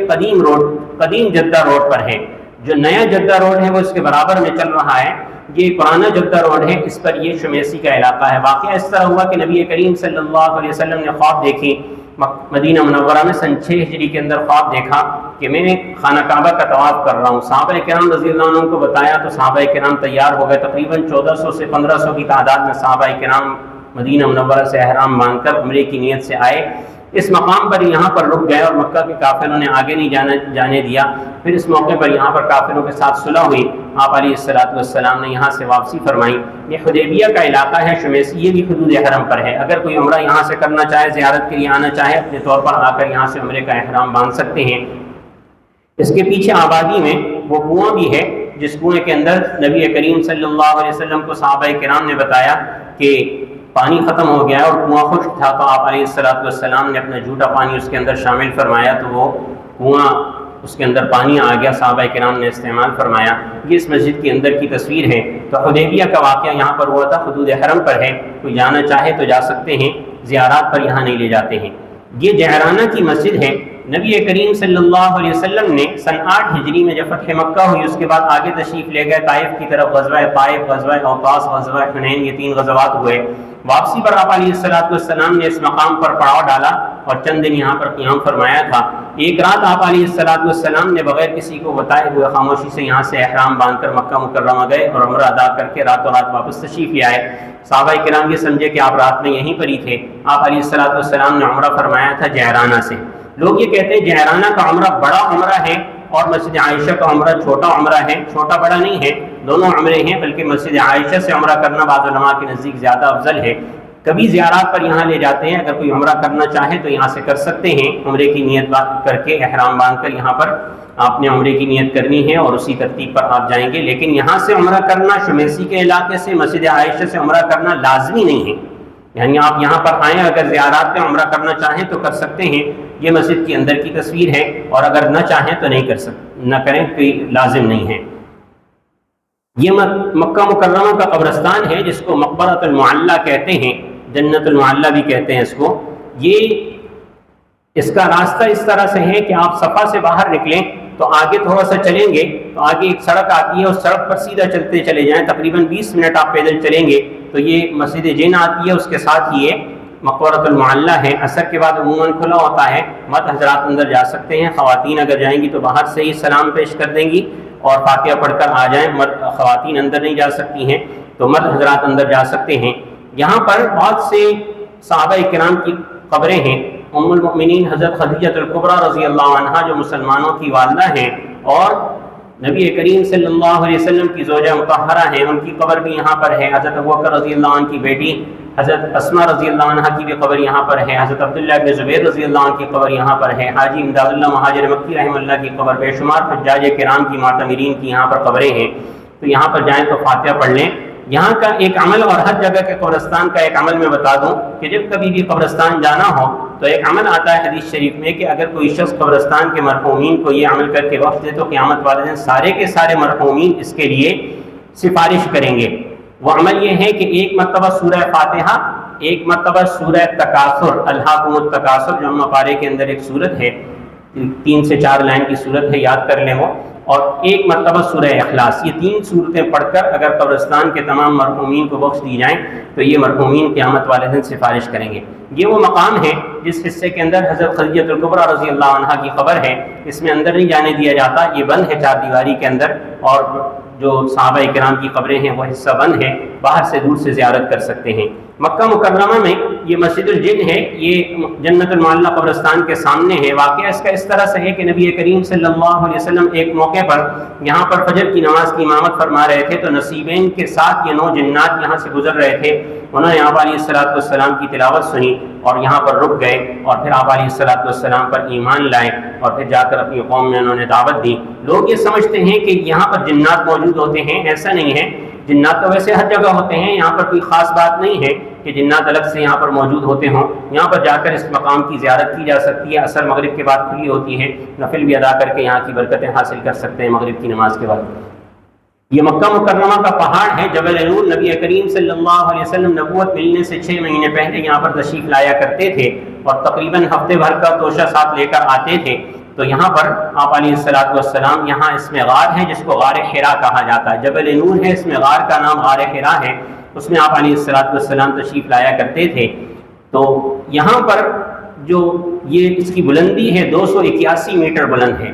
قدیم جدہ روڈ پر ہے۔ جو نیا جدہ روڈ ہے وہ اس کے برابر میں چل رہا ہے، یہ پرانا جدہ روڈ ہے، اس پر یہ شمیسی کا علاقہ ہے۔ واقعہ اس طرح ہوا کہ نبی کریم صلی اللہ علیہ وسلم نے خواب دیکھی، مدینہ منورہ میں سن 6 ہجری کے اندر خواب دیکھا کہ میں خانہ کعبہ کا طواف کر رہا ہوں۔ صحابہ کرام رضی اللہ عنہ کو بتایا تو صحابہ کرام تیار ہو گئے۔ تقریباً 1400 سے 1500 کی تعداد میں صحابہ کرام مدینہ منورہ سے احرام باندھ کر عمرے کی نیت سے آئے۔ اس مقام پر یہاں پر رک گئے اور مکہ کے کافروں نے آگے نہیں جانے دیا۔ پھر اس موقع پر یہاں پر کافروں کے ساتھ صلح ہوئی، آپ علیہ السلام نے یہاں سے واپسی فرمائی۔ یہ حدیبیہ کا علاقہ ہے شمیسی، یہ بھی حدود حرم پر ہے۔ اگر کوئی عمرہ یہاں سے کرنا چاہے، زیارت کے لیے آنا چاہے، اپنے طور پر آ کر یہاں سے عمرے کا احرام باندھ سکتے ہیں۔ اس کے پیچھے آبادی میں وہ کنواں بھی ہے جس کنویں کے اندر نبی کریم صلی اللہ علیہ وسلم کو صحابہ کرام نے بتایا کہ پانی ختم ہو گیا ہے اور کنواں خشک تھا، تو آپ علیہ السلام نے اپنا جھوٹا پانی اس کے اندر شامل فرمایا تو وہ کنواں اس کے اندر پانی آ گیا، صحابہ کرام نے استعمال فرمایا۔ یہ اس مسجد کے اندر کی تصویر ہے۔ تو حدیبیہ کا واقعہ یہاں پر ہوا تھا، حدود حرم پر ہے، کوئی جانا چاہے تو جا سکتے ہیں، زیارات پر یہاں نہیں لے جاتے ہیں۔ یہ جعرانہ کی مسجد ہے۔ نبی کریم صلی اللہ علیہ وسلم نے سن 8 ہجری میں جب فتح مکہ ہوئی اس کے بعد آگے تشریف لے گئے طائف کی طرف۔ غزوہ طائف، غزوہ اوطاس، غزوہ حنین، یہ 3 غزوات ہوئے۔ واپسی پر آپ علیہ السلام نے اس مقام پر پڑاؤ ڈالا اور چند دن یہاں پر قیام فرمایا تھا۔ ایک رات آپ علیہ السلام نے بغیر کسی کو بتائے ہوئے خاموشی سے یہاں سے احرام باندھ کر مکہ مکرمہ گئے اور عمرہ ادا کر کے راتوں رات واپس تشریف لے آئے۔ صحابہ کرام یہ سمجھے کہ آپ رات میں یہیں پر ہی تھے۔ آپ علیہ السلام نے عمرہ فرمایا تھا جعرانہ سے۔ لوگ یہ کہتے ہیں جعرانہ کا عمرہ بڑا عمرہ ہے اور مسجد عائشہ کا عمرہ چھوٹا عمرہ ہے۔ چھوٹا بڑا نہیں ہے، دونوں عمرے ہیں، بلکہ مسجد عائشہ سے عمرہ کرنا بعض علماء کے نزدیک زیادہ افضل ہے۔ کبھی زیارات پر یہاں لے جاتے ہیں، اگر کوئی عمرہ کرنا چاہے تو یہاں سے کر سکتے ہیں، عمرے کی نیت کر کے احرام باندھ کر یہاں پر آپ نے عمرے کی نیت کرنی ہے اور اسی ترتیب پر آپ جائیں گے۔ لیکن یہاں سے عمرہ کرنا، شمیسی کے علاقے سے مسجد عائشہ سے عمرہ کرنا لازمی نہیں ہے، یعنی آپ یہاں پر آئیں، اگر زیارات پہ عمرہ کرنا چاہیں تو کر سکتے ہیں۔ یہ مسجد کے اندر کی تصویر ہے، اور اگر نہ چاہیں تو نہیں کر سکتے، نہ کریں، کوئی لازم نہیں ہے۔ یہ مکہ مکرمہ کا قبرستان ہے جس کو مقبرۃ المعلی کہتے ہیں، جنت المعلی بھی کہتے ہیں اس کو۔ اس کا راستہ اس طرح سے ہے کہ آپ صفا سے باہر نکلیں تو آگے تھوڑا سا چلیں گے تو آگے ایک سڑک آتی ہے، اس سڑک پر سیدھا چلتے چلے جائیں، تقریباً 20 منٹ آپ پیدل چلیں گے تو یہ مسجد جن آتی ہے، اس کے ساتھ ہی یہ مقبرۃ المعلی ہے۔ عصر کے بعد عموماً کھلا ہوتا ہے، مرد حضرات اندر جا سکتے ہیں، خواتین اگر جائیں گی تو باہر سے ہی سلام پیش کر دیں گی اور فاتحہ پڑھ کر آ جائیں۔ خواتین اندر نہیں جا سکتی ہیں، تو مرد حضرات اندر جا سکتے ہیں۔ یہاں پر بہت سے صحابہ کرام کی قبریں ہیں۔ ام المؤمنین حضرت خدیجہ الکبریٰ رضی اللہ عنہا جو مسلمانوں کی والدہ ہیں اور نبی کریم صلی اللہ علیہ وسلم کی زوجہ مطہرہ ہیں، ان کی قبر بھی یہاں پر ہے۔ حضرت ابوبکر رضی اللہ عنہ کی بیٹی حضرت اسماء رضی اللہ عنہ کی بھی قبر یہاں پر ہے۔ حضرت عبداللہ بن زبیر رضی اللہ عنہ کی قبر یہاں پر ہے۔ حاجی امداد اللہ مہاجر مکی رحمہ اللہ کی قبر، بے شمار حجاج کرام کی، معتمرین کی یہاں پر قبریں ہیں، تو یہاں پر جائیں تو فاتحہ پڑھ لیں۔ یہاں کا ایک عمل، اور ہر جگہ کے قبرستان کا ایک عمل میں بتا دوں کہ جب کبھی بھی قبرستان جانا ہو تو ایک عمل آتا ہے حدیث شریف میں کہ اگر کوئی شخص قبرستان کے مرحومین کو یہ عمل کر کے وقت دے تو قیامت والے دن سارے کے سارے مرحومین اس کے لیے سفارش کریں گے۔ وہ عمل یہ ہے کہ ایک مرتبہ سورہ فاتحہ، ایک مرتبہ سورہ تکاثر، الہاکم التکاثر جو ہم پارے کے اندر ایک سورت ہے، 3 سے 4 لائن کی سورت ہے، یاد کر لیں وہ، اور ایک مرتبہ سورہ اخلاص، یہ 3 سورتیں پڑھ کر اگر قبرستان کے تمام مرحومین کو بخش دی جائیں تو یہ مرحومین قیامت والے دن سفارش کریں گے۔ یہ وہ مقام ہے جس حصے کے اندر حضرت خدیجہ الکبریٰ رضی اللہ عنہا کی قبر ہے، اس میں اندر نہیں جانے دیا جاتا، یہ بند ہے 4 دیواری کے اندر، اور جو صحابہ کرام کی قبریں ہیں وہ حصہ بند ہے، باہر سے دور سے زیارت کر سکتے ہیں۔ مکہ مکرمہ میں یہ مسجد الجن ہے، یہ جنت المعلی قبرستان کے سامنے ہے۔ واقعہ اس کا اس طرح سے ہے کہ نبی کریم صلی اللہ علیہ وسلم ایک موقع پر یہاں پر فجر کی نماز کی امامت فرما رہے تھے تو نصیبین کے ساتھ یہ 9 جنات یہاں سے گزر رہے تھے۔ انہوں نے آپ علیہ السلام کی تلاوت سنی اور یہاں پر رک گئے اور پھر آپ علیہ السلام پر ایمان لائے اور پھر جا کر اپنی قوم میں انہوں نے دعوت دی۔ لوگ یہ سمجھتے ہیں کہ یہاں پر جنات موجود ہوتے ہیں، ایسا نہیں ہے۔ جنات تو ویسے ہر جگہ ہوتے ہیں، یہاں پر کوئی خاص بات نہیں ہے کہ جنات الگ سے یہاں پر موجود ہوتے ہوں۔ یہاں پر جا کر اس مقام کی زیارت کی جا سکتی ہے، عصر مغرب کے بعد کھلی ہوتی ہے، نفل بھی ادا کر کے یہاں کی برکتیں حاصل کر سکتے ہیں مغرب کی نماز کے بعد۔ یہ مکہ مکرمہ کا پہاڑ ہے جبل نور۔ نبی کریم صلی اللہ علیہ وسلم نبوت ملنے سے 6 مہینے پہلے یہاں پر تشریف لایا کرتے تھے اور تقریباً ہفتے بھر کا توشہ ساتھ لے کر آتے تھے۔ تو یہاں پر آپ علیہ السلام یہاں اس میں غار ہے جس کو غار حرا کہا جاتا ہے، جبل نور ہے، اس میں غار کا نام غار حرا ہے، اس میں آپ علیہ السلام تشریف لایا کرتے تھے۔ تو یہاں پر جو یہ اس کی بلندی ہے 281 میٹر بلند ہے۔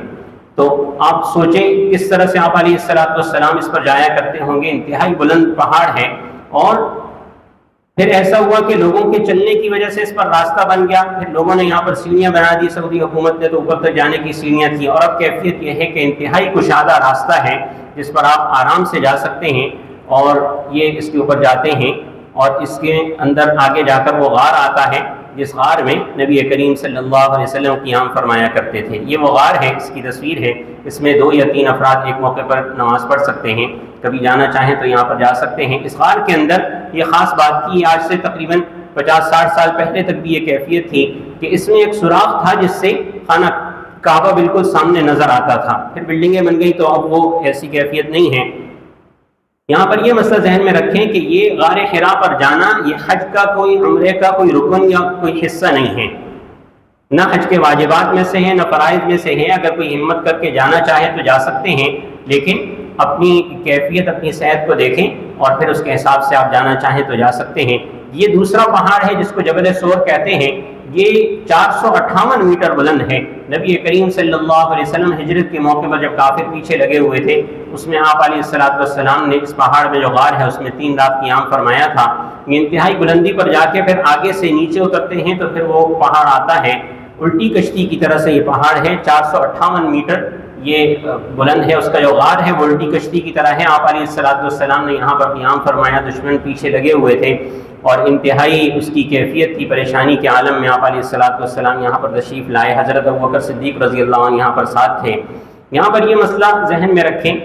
تو آپ سوچیں کس طرح سے آپ علیہ السلام اس پر جایا کرتے ہوں گے، انتہائی بلند پہاڑ ہے۔ اور پھر ایسا ہوا کہ لوگوں کے چلنے کی وجہ سے اس پر راستہ بن گیا، پھر لوگوں نے یہاں پر سیڑھیاں بنا دی، سعودی حکومت نے تو اوپر تک جانے کی سیڑھیاں تھیں، اور اب کیفیت یہ ہے کہ انتہائی کشادہ راستہ ہے جس پر آپ آرام سے جا سکتے ہیں اور یہ اس کے اوپر جاتے ہیں۔ اور اس کے اندر آگے جا کر وہ غار آتا ہے جس غار میں نبی کریم صلی اللہ علیہ وسلم قیام فرمایا کرتے تھے۔ یہ وہ غار ہے، اس کی تصویر ہے، اس میں 2 یا 3 افراد ایک موقع پر نماز پڑھ سکتے ہیں، کبھی جانا چاہیں تو یہاں پر جا سکتے ہیں۔ اس غار کے اندر یہ خاص بات کی، آج سے تقریباً 50-60 سال پہلے تک بھی یہ کیفیت تھی کہ اس میں ایک سوراخ تھا جس سے خانہ کعبہ بالکل سامنے نظر آتا تھا۔ پھر بلڈنگیں بن گئی تو اب وہ ایسی کیفیت نہیں ہے۔ یہاں پر یہ مسئلہ ذہن میں رکھیں کہ یہ غار حرا پر جانا یہ حج کا کوئی عمرے کا کوئی رکن یا کوئی حصہ نہیں ہے، نہ حج کے واجبات میں سے ہے نہ فرائض میں سے ہے۔ اگر کوئی ہمت کر کے جانا چاہے تو جا سکتے ہیں، لیکن اپنی کیفیت اپنی صحت کو دیکھیں اور پھر اس کے حساب سے آپ جانا چاہیں تو جا سکتے ہیں۔ یہ دوسرا پہاڑ ہے جس کو جبل سور کہتے ہیں، یہ 458 میٹر بلند ہے۔ نبی کریم صلی اللہ علیہ وسلم ہجرت کے موقع پر جب کافر پیچھے لگے ہوئے تھے، اس میں آپ علیہ السلام نے اس پہاڑ میں جو غار ہے اس میں 3 رات قیام فرمایا تھا۔ یہ انتہائی بلندی پر جا کے پھر آگے سے نیچے اترتے ہیں تو پھر وہ پہاڑ آتا ہے، الٹی کشتی کی طرح سے یہ پہاڑ ہے، 458 میٹر یہ بلند ہے۔ اس کا جو غار ہے وہ الٹی کشتی کی طرح ہے۔ آپ علیہ السلام نے یہاں پر قیام فرمایا، دشمن پیچھے لگے ہوئے تھے اور انتہائی اس کی کیفیت کی پریشانی کے عالم میں آپ علیہ السلام یہاں پر تشریف لائے۔ حضرت ابوبکر صدیق رضی اللہ عنہ یہاں پر ساتھ تھے۔ یہاں پر یہ مسئلہ ذہن میں رکھیں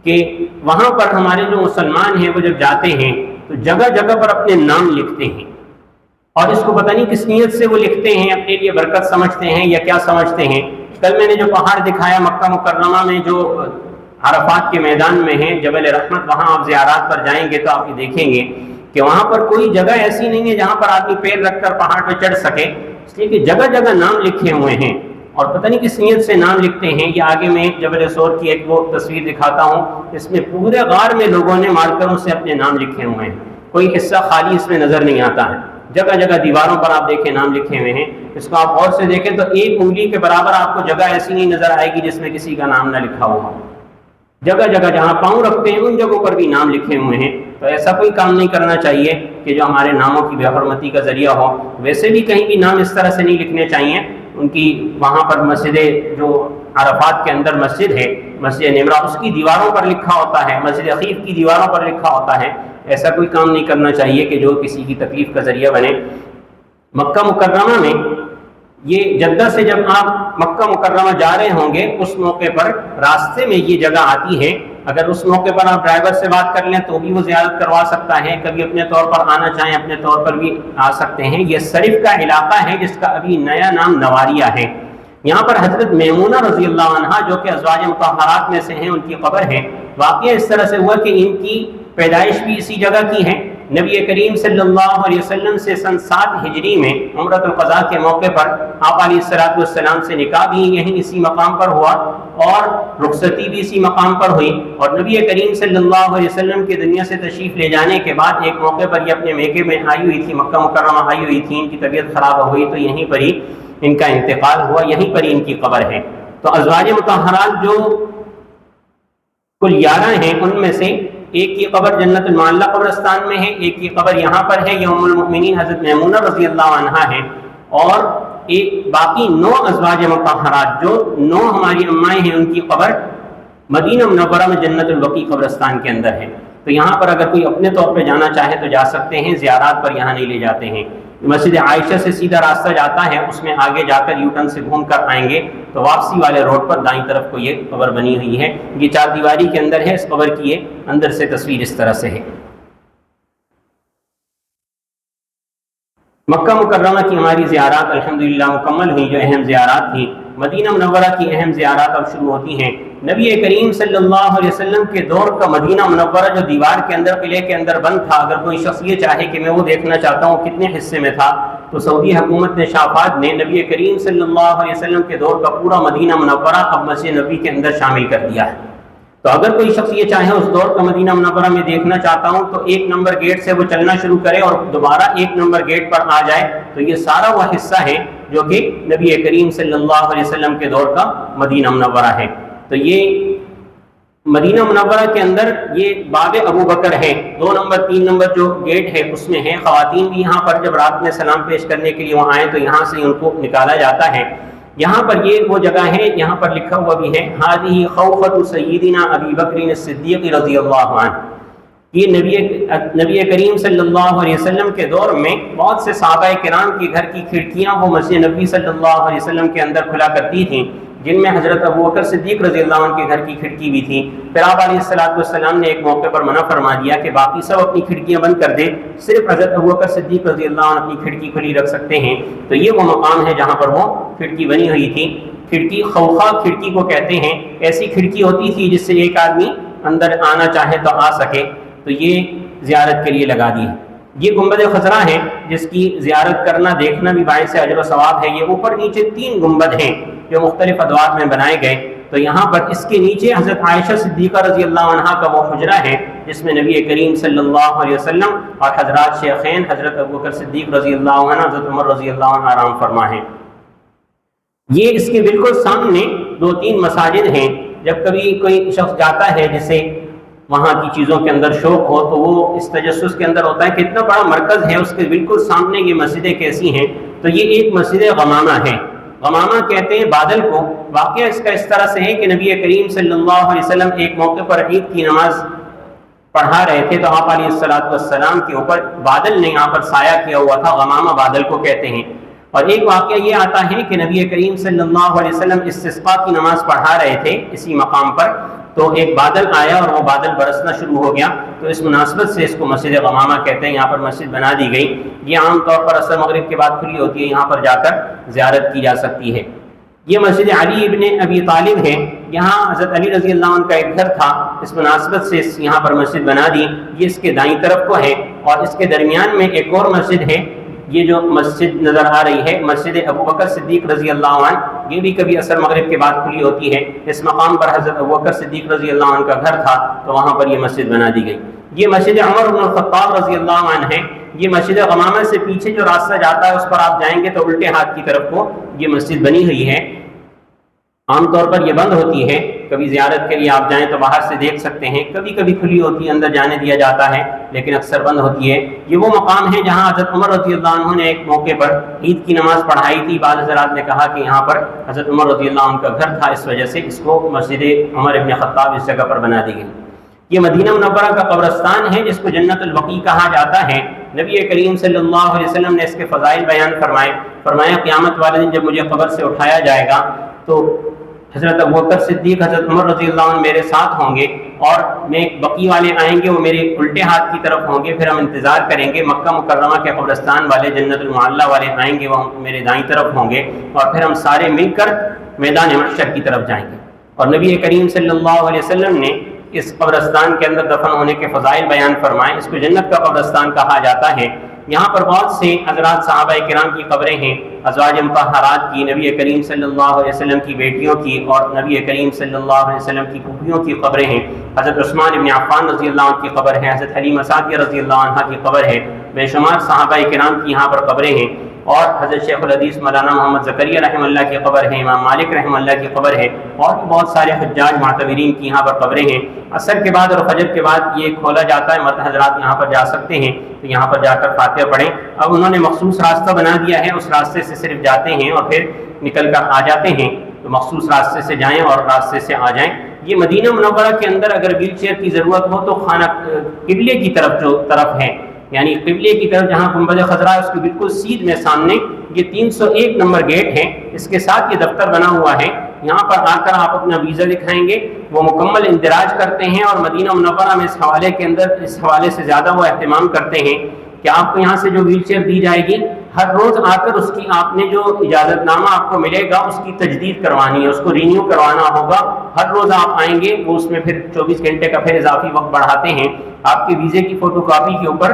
کہ وہاں پر ہمارے جو مسلمان ہیں وہ جب جاتے ہیں تو جگہ جگہ پر اپنے نام لکھتے ہیں، اور اس کو پتہ نہیں کس نیت سے وہ لکھتے ہیں، اپنے لیے برکت سمجھتے ہیں یا کیا سمجھتے ہیں۔ کل میں نے جو پہاڑ دکھایا مکہ مکرمہ میں جو عرفات کے میدان میں ہے جبل رحمت، وہاں آپ زیارات پر جائیں گے تو آپ یہ دیکھیں گے کہ وہاں پر کوئی جگہ ایسی نہیں ہے جہاں پر آدمی پیر رکھ کر پہاڑ پہ چڑھ سکے، اس لیے کہ جگہ جگہ نام لکھے ہوئے ہیں، اور پتہ نہیں کس نیت سے نام لکھتے ہیں۔ یہ آگے میں جبل سور کی ایک وہ تصویر دکھاتا ہوں، اس میں پورے غار میں لوگوں نے مارکروں سے اپنے نام لکھے ہوئے ہیں، کوئی حصہ خالی اس میں نظر نہیں آتا ہے۔ جگہ جگہ دیواروں پر آپ دیکھیں نام لکھے ہوئے ہیں۔ اس کو آپ غور سے دیکھیں تو 1 انگلی کے برابر آپ کو جگہ ایسی نہیں نظر آئے گی جس میں کسی کا نام نہ لکھا ہوا۔ جگہ جگہ جہاں پاؤں رکھتے ہیں ان جگہوں پر بھی نام لکھے ہوئے ہیں۔ تو ایسا کوئی کام نہیں کرنا چاہیے کہ جو ہمارے ناموں کی بے حرمتی کا ذریعہ ہو۔ ویسے بھی کہیں بھی نام اس طرح سے نہیں لکھنے چاہیے۔ ان کی وہاں پر مسجد جو عرفات کے اندر مسجد ہے، مسجد نمرہ، اس کی دیواروں پر لکھا ہوتا ہے، مسجد عقیق کی دیواروں پر لکھا ہوتا ہے۔ ایسا کوئی کام نہیں کرنا چاہیے کہ جو کسی کی تکلیف کا ذریعہ بنے۔ مکہ مکرمہ میں یہ جدہ سے جب آپ مکہ مکرمہ جا رہے ہوں گے اس موقع پر راستے میں یہ جگہ آتی ہے، اگر اس موقع پر آپ ڈرائیور سے بات کر لیں تو بھی وہ زیارت کروا سکتا ہے، کبھی اپنے طور پر آنا چاہیں اپنے طور پر بھی آ سکتے ہیں۔ یہ صرف کا علاقہ ہے جس کا ابھی نیا نام نواریہ ہے۔ یہاں پر حضرت میمونہ رضی اللہ عنہا جو کہ ازواج مطہرات میں سے ہیں، ان کی قبر ہے۔ واقعہ اس طرح سے ہوا کہ ان کی پیدائش بھی اسی جگہ کی ہے۔ نبی کریم صلی اللہ علیہ وسلم سے سن 7 ہجری میں عمرۃ القضاء کے موقع پر آپ علیہ السلام سے نکاح بھی یہیں اسی مقام پر ہوا اور رخصتی بھی اسی مقام پر ہوئی، اور نبی کریم صلی اللہ علیہ وسلم کے دنیا سے تشریف لے جانے کے بعد ایک موقع پر یہ اپنے میکے میں آئی ہوئی تھی، مکہ مکرمہ آئی ہوئی تھی، ان کی طبیعت خراب ہوئی تو یہیں پر ہی ان کا انتقال ہوا، یہیں پر ہی ان کی قبر ہے۔ تو ازواج مطہرات جو کل 11 ہیں، ان میں سے ایک کی قبر جنت المعلیٰ قبرستان میں ہے، ایک کی قبر یہاں پر ہے، یہ ام المؤمنین حضرت میمونہ رضی اللہ عنہا ہے، اور ایک باقی 9 ازواج مطہرات جو 9 ہماری امائیں ہیں ان کی قبر مدینہ منورہ میں جنت البقیع قبرستان کے اندر ہے۔ تو یہاں پر اگر کوئی اپنے طور پہ جانا چاہے تو جا سکتے ہیں، زیارات پر یہاں نہیں لے جاتے ہیں۔ مسجد عائشہ سے سیدھا راستہ جاتا ہے، اس میں آگے جا کر یو ٹرن سے گھوم کر آئیں گے تو واپسی والے روڈ پر دائیں طرف کو یہ قبر بنی ہوئی ہے، یہ 4 دیواری کے اندر ہے۔ اس قبر کی یہ اندر سے تصویر اس طرح سے ہے۔ مکہ مکرمہ کی ہماری زیارات الحمدللہ مکمل ہوئی، جو اہم زیارات تھیں۔ مدینہ منورہ کی اہم زیارات اب شروع ہوتی ہیں۔ نبی کریم صلی اللہ علیہ وسلم کے دور کا مدینہ منورہ جو دیوار کے اندر، قلعے کے اندر بند تھا، اگر کوئی شخص یہ چاہے کہ میں وہ دیکھنا چاہتا ہوں کتنے حصے میں تھا، تو سعودی حکومت نے شافعات نے نبی کریم صلی اللہ علیہ وسلم کے دور کا پورا مدینہ منورہ اب مسجد نبی کے اندر شامل کر دیا ہے۔ تو اگر کوئی شخص یہ چاہے اس دور کا مدینہ منورہ میں دیکھنا چاہتا ہوں تو 1 نمبر گیٹ سے وہ چلنا شروع کرے اور دوبارہ 1 نمبر گیٹ پر آ جائے تو یہ سارا وہ حصہ ہے جو کہ نبی کریم صلی اللہ علیہ وسلم کے دور کا مدینہ منورہ ہے۔ تو یہ مدینہ منورہ کے اندر یہ باب ابو بکر ہے، 2 نمبر 3 نمبر جو گیٹ ہے اس میں ہے۔ خواتین بھی یہاں پر جب رات میں سلام پیش کرنے کے لیے وہاں آئیں تو یہاں سے ان کو نکالا جاتا ہے۔ یہاں پر یہ وہ جگہ ہے، یہاں پر لکھا ہوا بھی ہے ہذہ خوخۃ سیدنا ابی بکر الصدیق رضی اللہ عنہ۔ یہ نبی کریم صلی اللہ علیہ وسلم کے دور میں بہت سے صحابہ کرام کے گھر کی کھڑکیاں وہ مسجد نبی صلی اللہ علیہ وسلم کے اندر کھلا کرتی تھیں، جن میں حضرت ابو بکر صدیق رضی اللہ عنہ کے گھر کی کھڑکی بھی تھی۔ پھر آپ علیہ السلام نے ایک موقع پر منع فرما دیا کہ باقی سب اپنی کھڑکیاں بند کر دیں، صرف حضرت ابو بکر صدیق رضی اللہ عنہ اپنی کھڑکی کھلی رکھ سکتے ہیں۔ تو یہ وہ مقام ہے جہاں پر وہ کھڑکی بنی ہوئی تھی۔ کھڑکی خوخا کھڑکی کو کہتے ہیں، ایسی کھڑکی ہوتی تھی جس سے ایک آدمی اندر آنا چاہے تو آ سکے، تو یہ زیارت کے لیے لگا دی ہے۔ یہ گنبد خضرا ہے جس کی زیارت کرنا دیکھنا بھی باعث اجر و ثواب ہے۔ یہ اوپر نیچے 3 گنبد ہیں جو مختلف ادوار میں بنائے گئے۔ تو یہاں پر اس کے نیچے حضرت عائشہ صدیقہ رضی اللہ عنہا کا وہ حجرہ ہے جس میں نبی کریم صلی اللہ علیہ وسلم اور حضرات شیخین حضرت ابوبکر صدیق رضی اللہ عنہ، حضرت عمر رضی اللہ عنہ آرام فرما ہیں۔ یہ اس کے بالکل سامنے 2-3 مساجد ہیں۔ جب کبھی کوئی شخص جاتا ہے جسے وہاں کی چیزوں کے اندر شوق ہو تو وہ اس تجسس کے اندر ہوتا ہے کہ اتنا بڑا مرکز ہے، اس کے بالکل سامنے یہ مسجدیں کیسی ہیں۔ تو یہ ایک مسجد غمامہ ہے، غمامہ کہتے ہیں بادل کو۔ واقعہ اس کا اس طرح سے ہے کہ نبی کریم صلی اللہ علیہ وسلم ایک موقع پر عید کی نماز پڑھا رہے تھے تو آپ علیہ السلام کے اوپر بادل نے یہاں پر سایہ کیا ہوا تھا، غمامہ بادل کو کہتے ہیں۔ اور ایک واقعہ یہ آتا ہے کہ نبی کریم صلی اللہ علیہ وسلم استسقاء کی نماز پڑھا رہے تھے اسی مقام پر، تو ایک بادل آیا اور وہ بادل برسنا شروع ہو گیا، تو اس مناسبت سے اس کو مسجد غمامہ کہتے ہیں۔ یہاں پر مسجد بنا دی گئی، یہ عام طور پر عصر مغرب کے بعد کھلی ہوتی ہے، یہاں پر جا کر زیارت کی جا سکتی ہے۔ یہ مسجد علی ابن ابی طالب ہے، یہاں حضرت علی رضی اللہ عنہ کا ایک گھر تھا، اس مناسبت سے یہاں پر مسجد بنا دی۔ یہ اس کے دائیں طرف کو ہے اور اس کے درمیان میں ایک اور مسجد ہے۔ یہ جو مسجد نظر آ رہی ہے مسجد ابو بکر صدیق رضی اللہ عنہ، یہ بھی کبھی عصر مغرب کے بعد کھلی ہوتی ہے۔ اس مقام پر حضرت ابو بکر صدیق رضی اللہ عنہ کا گھر تھا تو وہاں پر یہ مسجد بنا دی گئی۔ یہ مسجد عمر بن الخطاب رضی اللہ عنہ ہے۔ یہ مسجد غمامہ سے پیچھے جو راستہ جاتا ہے اس پر آپ جائیں گے تو الٹے ہاتھ کی طرف کو یہ مسجد بنی ہوئی ہے۔ عام طور پر یہ بند ہوتی ہے، کبھی زیارت کے لیے آپ جائیں تو باہر سے دیکھ سکتے ہیں، کبھی کبھی کھلی ہوتی ہے، اندر جانے دیا جاتا ہے، لیکن اکثر بند ہوتی ہے۔ یہ وہ مقام ہے جہاں حضرت عمر رضی اللہ عنہ نے ایک موقع پر عید کی نماز پڑھائی تھی۔ بعض حضرات نے کہا کہ یہاں پر حضرت عمر رضی اللہ عنہ کا گھر تھا، اس وجہ سے اس کو مسجد عمر ابن خطاب اس جگہ پر بنا دی گئی۔ یہ مدینہ منورہ کا قبرستان ہے جس کو جنت البقیع کہا جاتا ہے۔ نبی کریم صلی اللہ علیہ وسلم نے اس کے فضائل بیان فرمایا قیامت والے دن جب مجھے قبر سے اٹھایا جائے گا تو حضرت ابوبکر صدیق حضرت عمر رضی اللہ عنہ میرے ساتھ ہوں گے اور بقیع والے آئیں گے، وہ میرے الٹے ہاتھ کی طرف ہوں گے، پھر ہم انتظار کریں گے۔ مکہ مکرمہ کے قبرستان والے جنت المعلیٰ والے آئیں گے، وہ میرے دائیں طرف ہوں گے اور پھر ہم سارے مل کر میدان محشر کی طرف جائیں گے۔ اور نبی کریم صلی اللہ علیہ وسلم نے اس قبرستان کے اندر دفن ہونے کے فضائل بیان فرمائے۔ اس کو جنت کا قبرستان کہا جاتا ہے۔ یہاں پر بہت سے حضرات صحابہ کرام کی قبریں ہیں، ازواج مطہرات کی، نبی کریم صلی اللہ علیہ وسلم کی بیٹیوں کی اور نبی کریم صلی اللہ علیہ وسلم کی پھوپھیوں کی قبریں ہیں۔ حضرت عثمان ابن عفان رضی اللہ عنہ کی قبر ہے، حضرت حلیمہ سعدیہ رضی اللہ عنہ کی قبر ہے، بے شمار صحابہ کرام کی یہاں پر قبریں ہیں۔ اور حضرت شیخ الحدیث مولانا محمد زکریا رحمہ اللہ کی قبر ہے، امام مالک رحمہ اللہ کی قبر ہے، اور بھی بہت سارے حجاج معتبرین کی یہاں پر قبریں ہیں۔ عصر کے بعد اور فجر کے بعد یہ کھولا جاتا ہے، مرد حضرات یہاں پر جا سکتے ہیں، تو یہاں پر جا کر فاتحہ پڑھیں۔ اب انہوں نے مخصوص راستہ بنا دیا ہے، اس راستے سے صرف جاتے ہیں اور پھر نکل کر آ جاتے ہیں، تو مخصوص راستے سے جائیں اور راستے سے آ جائیں۔ یہ مدینہ منورہ کے اندر اگر ویل چیئر کی ضرورت ہو تو خانہ قبلے کی طرف جو طرف ہے، یعنی قبلے کی طرف جہاں گنبد خضرا ہے اس کے بالکل سیدھ میں سامنے یہ 301 نمبر گیٹ ہے، اس کے ساتھ یہ دفتر بنا ہوا ہے۔ یہاں پر آ کر آپ اپنا ویزا دکھائیں گے، وہ مکمل اندراج کرتے ہیں، اور مدینہ منورہ میں اس حوالے کے اندر اس حوالے سے زیادہ وہ اہتمام کرتے ہیں کہ آپ کو یہاں سے جو ویل چیئر دی جائے گی ہر روز آ کر اس کی آپ نے جو اجازت نامہ آپ کو ملے گا اس کی تجدید کروانی ہے، اس کو رینیو کروانا ہوگا۔ ہر روز آپ آئیں گے، وہ اس میں پھر 24 گھنٹے کا پھر اضافی وقت بڑھاتے ہیں، آپ کے ویزے کی فوٹو کاپی کے اوپر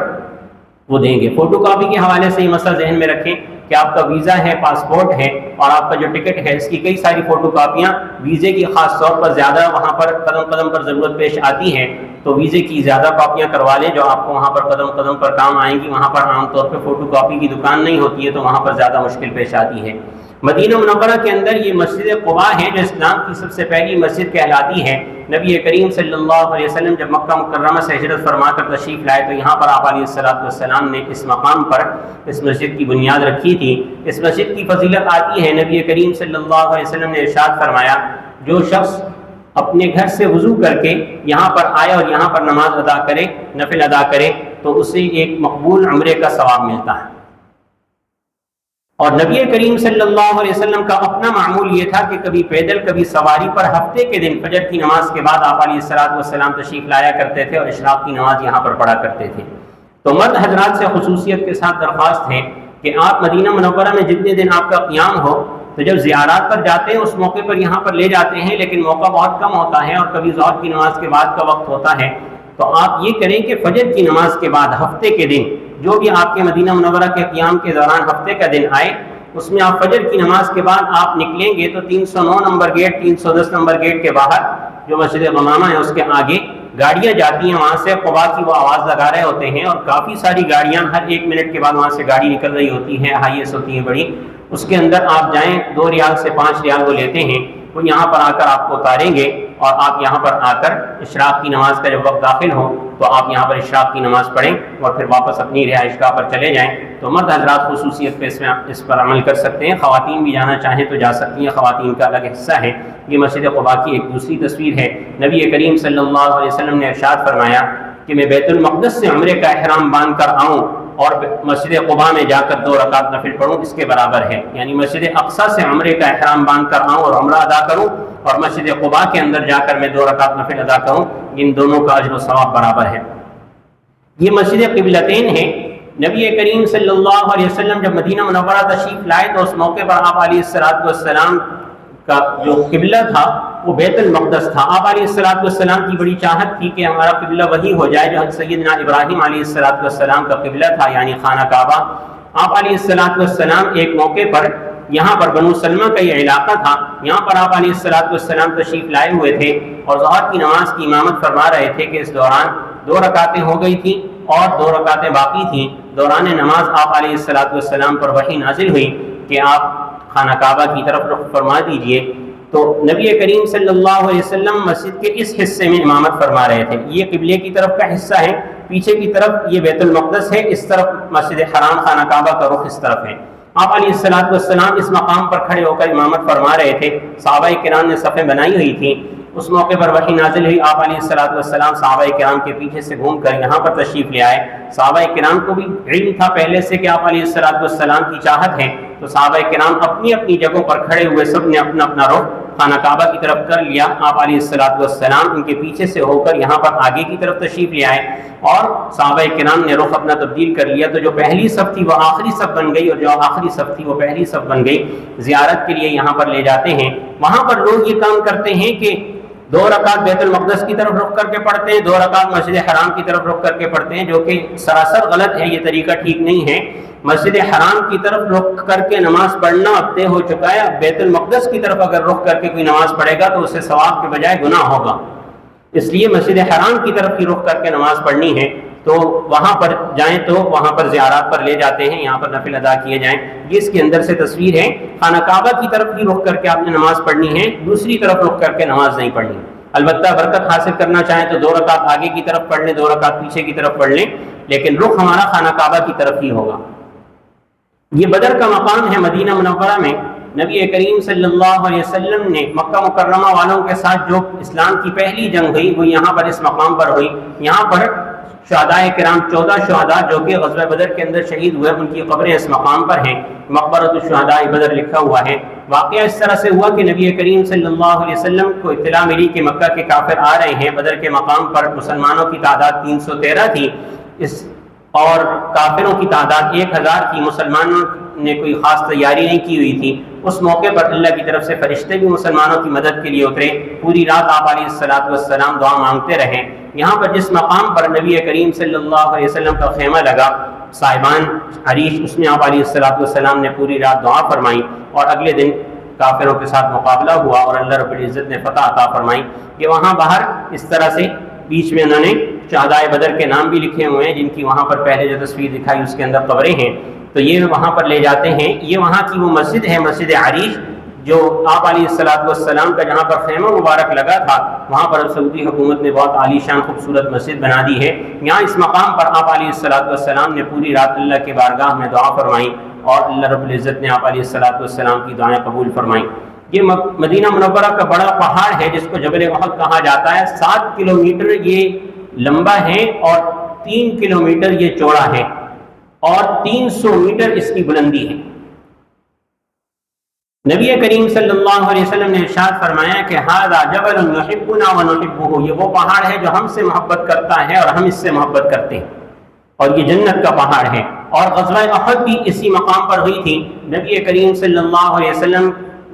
وہ دیں گے۔ فوٹو کاپی کے حوالے سے یہ مسئلہ ذہن میں رکھیں کہ آپ کا ویزا ہے، پاسپورٹ ہے اور آپ کا جو ٹکٹ ہے، اس کی کئی ساری فوٹو کاپیاں ویزے کی خاص طور پر زیادہ وہاں پر قدم قدم پر ضرورت پیش آتی ہے، تو ویزے کی زیادہ کاپیاں کروا لیں جو آپ کو وہاں پر قدم قدم پر کام آئیں گی۔ وہاں پر عام طور پہ فوٹو کاپی کی دکان نہیں ہوتی ہے تو وہاں پر زیادہ مشکل پیش آتی ہے۔ مدینہ منورہ کے اندر یہ مسجد قباء ہے جو اسلام کی سب سے پہلی مسجد کہلاتی ہے۔ نبی کریم صلی اللہ علیہ وسلم جب مکہ مکرمہ سے ہجرت فرما کر تشریف لائے تو یہاں پر آپ علیہ السلام نے اس مقام پر اس مسجد کی بنیاد رکھی تھی۔ اس مسجد کی فضیلت آتی ہے، نبی کریم صلی اللہ علیہ وسلم نے ارشاد فرمایا جو شخص اپنے گھر سے وضو کر کے یہاں پر آئے اور یہاں پر نماز ادا کرے، نفل ادا کرے، تو اسے ایک مقبول عمرے کا ثواب ملتا ہے۔ اور نبی کریم صلی اللہ علیہ وسلم کا اپنا معمول یہ تھا کہ کبھی پیدل کبھی سواری پر ہفتے کے دن فجر کی نماز کے بعد آپ علیہ السلام تشریف لایا کرتے تھے اور اشراق کی نماز یہاں پر پڑھا کرتے تھے۔ تو مرد حضرات سے خصوصیت کے ساتھ درخواست ہے کہ آپ مدینہ منورہ میں جتنے دن آپ کا قیام ہو تو جب زیارات پر جاتے ہیں اس موقع پر یہاں پر لے جاتے ہیں، لیکن موقع بہت کم ہوتا ہے اور کبھی ظہر کی نماز کے بعد کا وقت ہوتا ہے، تو آپ یہ کریں کہ فجر کی نماز کے بعد ہفتے کے دن جو بھی آپ کے مدینہ منورہ کے قیام کے دوران ہفتے کا دن آئے اس میں آپ فجر کی نماز کے بعد آپ نکلیں گے تو 309 نمبر گیٹ 310 نمبر گیٹ کے باہر جو مسجد غمامہ ہے اس کے آگے گاڑیاں جاتی ہیں، وہاں سے قباء کی وہ آواز لگا رہے ہوتے ہیں اور کافی ساری گاڑیاں ہر 1 منٹ کے بعد وہاں سے گاڑی نکل رہی ہوتی ہے، ہائیس ہوتی ہے بڑی، اس کے اندر آپ جائیں 2 ریال سے 5 ریال وہ لیتے ہیں، وہ یہاں پر آ کر آپ کو اتاریں گے اور آپ یہاں پر آ کر اشراق کی نماز کا جب وقت داخل ہو تو آپ یہاں پر اشراق کی نماز پڑھیں اور پھر واپس اپنی رہائش گاہ پر چلے جائیں۔ تو مرد حضرات خصوصیت پہ اس پر عمل کر سکتے ہیں، خواتین بھی جانا چاہیں تو جا سکتی ہیں، خواتین کا الگ حصہ ہے۔ یہ مسجد قباء کی ایک دوسری تصویر ہے۔ نبی کریم صلی اللہ علیہ وسلم نے ارشاد فرمایا کہ میں بیت المقدس سے عمرے کا احرام باندھ کر آؤں اور مسجد قباء میں جا کر 2 رکعت نفل پڑھوں، اس کے برابر ہے، یعنی مسجد اقصیٰ سے عمرے کا احرام باندھ کر آؤں اور عمرہ ادا کروں اور مسجد قباء کے اندر جا کر میں 2 رکعت نفل ادا کروں، ان دونوں کا اجر و ثواب برابر ہے۔ یہ مسجد قبلتین ہے۔ نبی کریم صلی اللہ علیہ وسلم جب مدینہ منورہ تشریف لائے تو اس موقع پر آپ علیہ السلام کا جو قبلہ تھا وہ بیت المقدس تھا۔ آپ علیہ السلام کی بڑی چاہت تھی کہ ہمارا قبلہ وہی ہو جائے جو سیدنا ابراہیم علیہ السلام کا قبلہ تھا، یعنی خانہ کعبہ۔ آپ علیہ السلام ایک موقع پر یہاں پر بنو سلمہ کا یہ علاقہ تھا، یہاں پر آپ علیہ السلام تشریف لائے ہوئے تھے اور ظہر کی نماز کی امامت فرما رہے تھے کہ اس دوران 2 رکعتیں ہو گئی تھیں اور 2 رکعتیں باقی تھیں۔ دوران نماز آپ علیہ السلام پر وحی نازل ہوئی کہ آپ خانہ کعبہ کی طرف رخ فرما دیجئے، تو نبی کریم صلی اللہ علیہ وسلم مسجد کے اس حصے میں امامت فرما رہے تھے۔ یہ قبلے کی طرف کا حصہ ہے، پیچھے کی طرف یہ بیت المقدس ہے، اس طرف مسجد حرام خانہ کعبہ کا رخ اس طرف ہے۔ آپ علیہ السلام اس مقام پر کھڑے ہو کر امامت فرما رہے تھے، صحابہ کرام نے صفیں بنائی ہوئی تھیں۔ اس موقع پر وحی نازل ہوئی، آپ علیہ السلام صحابہ کرام کے پیچھے سے گھوم کر یہاں پر تشریف لے آئے۔ صحابہ کرام کو بھی علم تھا پہلے سے کہ آپ علیہ السلام کی چاہت ہے، تو صحابہ کرام اپنی اپنی جگہوں پر کھڑے ہوئے سب نے اپنا اپنا رخ خانہ کعبہ کی طرف کر لیا۔ آپ علیہ السلام ان کے پیچھے سے ہو کر یہاں پر آگے کی طرف تشریف لے آئے اور صحابہ کرام نے رخ اپنا تبدیل کر لیا، تو جو پہلی صف تھی وہ آخری صف بن گئی اور جو آخری صف تھی وہ پہلی صف بن گئی۔ زیارت کے لیے یہاں پر لے جاتے ہیں، وہاں پر لوگ یہ کام کرتے ہیں کہ 2 رکعت بیت المقدس کی طرف رخ کر کے پڑھتے ہیں، 2 رکعت مسجد حرام کی طرف رخ کر کے پڑھتے ہیں، جو کہ سراسر غلط ہے، یہ طریقہ ٹھیک نہیں ہے۔ مسجد حرام کی طرف رخ کر کے نماز پڑھنا اب طے ہو چکا ہے، اب بیت المقدس کی طرف اگر رخ کر کے کوئی نماز پڑھے گا تو اسے ثواب کے بجائے گناہ ہوگا، اس لیے مسجد حرام کی طرف ہی رخ کر کے نماز پڑھنی ہے۔ تو وہاں پر جائیں تو وہاں پر زیارات پر لے جاتے ہیں، یہاں پر نفل ادا کیے جائیں۔ یہ اس کے اندر سے تصویر ہے، خانہ کعبہ کی طرف ہی رخ کر کے آپ نے نماز پڑھنی ہے، دوسری طرف رخ کر کے نماز نہیں پڑھنی۔ البتہ برکت حاصل کرنا چاہیں تو 2 رکعت آگے کی طرف پڑھ لیں، 2 رکعت پیچھے کی طرف پڑھ لیں، لیکن رخ ہمارا خانہ کعبہ کی طرف ہی ہوگا۔ یہ بدر کا مقام ہے مدینہ منورہ میں، نبی کریم صلی اللہ علیہ وسلم نے مکہ مکرمہ والوں کے ساتھ جو اسلام کی پہلی جنگ ہوئی وہ یہاں پر اس مقام پر ہوئی۔ یہاں پر شہداء کرام 14 شہداء جو کہ غزوہ بدر کے اندر شہید ہوئے ان کی قبریں اس مقام پر ہیں، مقبرۃ الشہداء بدر لکھا ہوا ہے۔ واقعہ اس طرح سے ہوا کہ نبی کریم صلی اللہ علیہ وسلم کو اطلاع ملی کہ مکہ کے کافر آ رہے ہیں۔ بدر کے مقام پر مسلمانوں کی تعداد 313 تھی اور کافروں کی تعداد 1000 تھی۔ مسلمانوں نے کوئی خاص تیاری نہیں کی ہوئی تھی۔ اس موقع پر اللہ کی طرف سے فرشتے بھی مسلمانوں کی مدد کے لیے اترے۔ پوری رات آپ علیہ الصلوۃ والسلام دعا مانگتے رہے۔ یہاں پر جس مقام پر نبی کریم صلی اللہ علیہ وسلم کا خیمہ لگا صاحبان عریش، اس میں آپ علیہ الصلوۃ والسلام نے پوری رات دعا فرمائی اور اگلے دن کافروں کے ساتھ مقابلہ ہوا اور اللہ رب العزت نے فتح عطا فرمائی۔ کہ وہاں باہر اس طرح سے بیچ میں انہوں نے شہداء بدر کے نام بھی لکھے ہوئے ہیں، جن کی وہاں پر پہلے جو تصویر دکھائی اس کے اندر قبریں ہیں، تو یہ وہاں پر لے جاتے ہیں۔ یہ وہاں کی وہ مسجد ہے، مسجد عریش، جو آپ علیہ الصلوۃ والسلام کا جہاں پر خیمہ مبارک لگا تھا، وہاں پر سعودی حکومت نے بہت عالی شان خوبصورت مسجد بنا دی ہے۔ یہاں اس مقام پر آپ علیہ الصلوۃ والسلام نے پوری رات اللہ کے بارگاہ میں دعا فرمائی اور اللہ رب العزت نے آپ علیہ الصلوۃ والسلام کی دعائیں قبول فرمائیں۔ یہ مدینہ منورہ کا بڑا پہاڑ ہے جس کو جبل احد کہا جاتا ہے۔ 7 کلومیٹر یہ لمبا ہے اور 3 کلومیٹر یہ چوڑا ہے اور 300 میٹر اس کی بلندی ہے۔ نبی کریم صلی اللہ علیہ وسلم نے ارشاد فرمایا کہ ھذا جبل یحبنا ونحبہ، یہ وہ پہاڑ ہے جو ہم سے محبت کرتا ہے اور ہم اس سے محبت کرتے ہیں، اور یہ جنت کا پہاڑ ہے۔ اور غزوہ احد بھی اسی مقام پر ہوئی تھی۔ نبی کریم صلی اللہ علیہ وسلم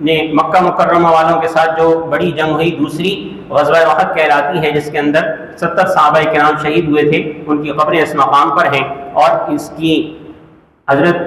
نے مکہ مکرمہ والوں کے ساتھ جو بڑی جنگ ہوئی دوسری غزوہ احد کہلاتی ہے، جس کے اندر 70 صحابہ کرام شہید ہوئے تھے، ان کی قبریں اس مقام پر ہیں۔ اور اس کی حضرت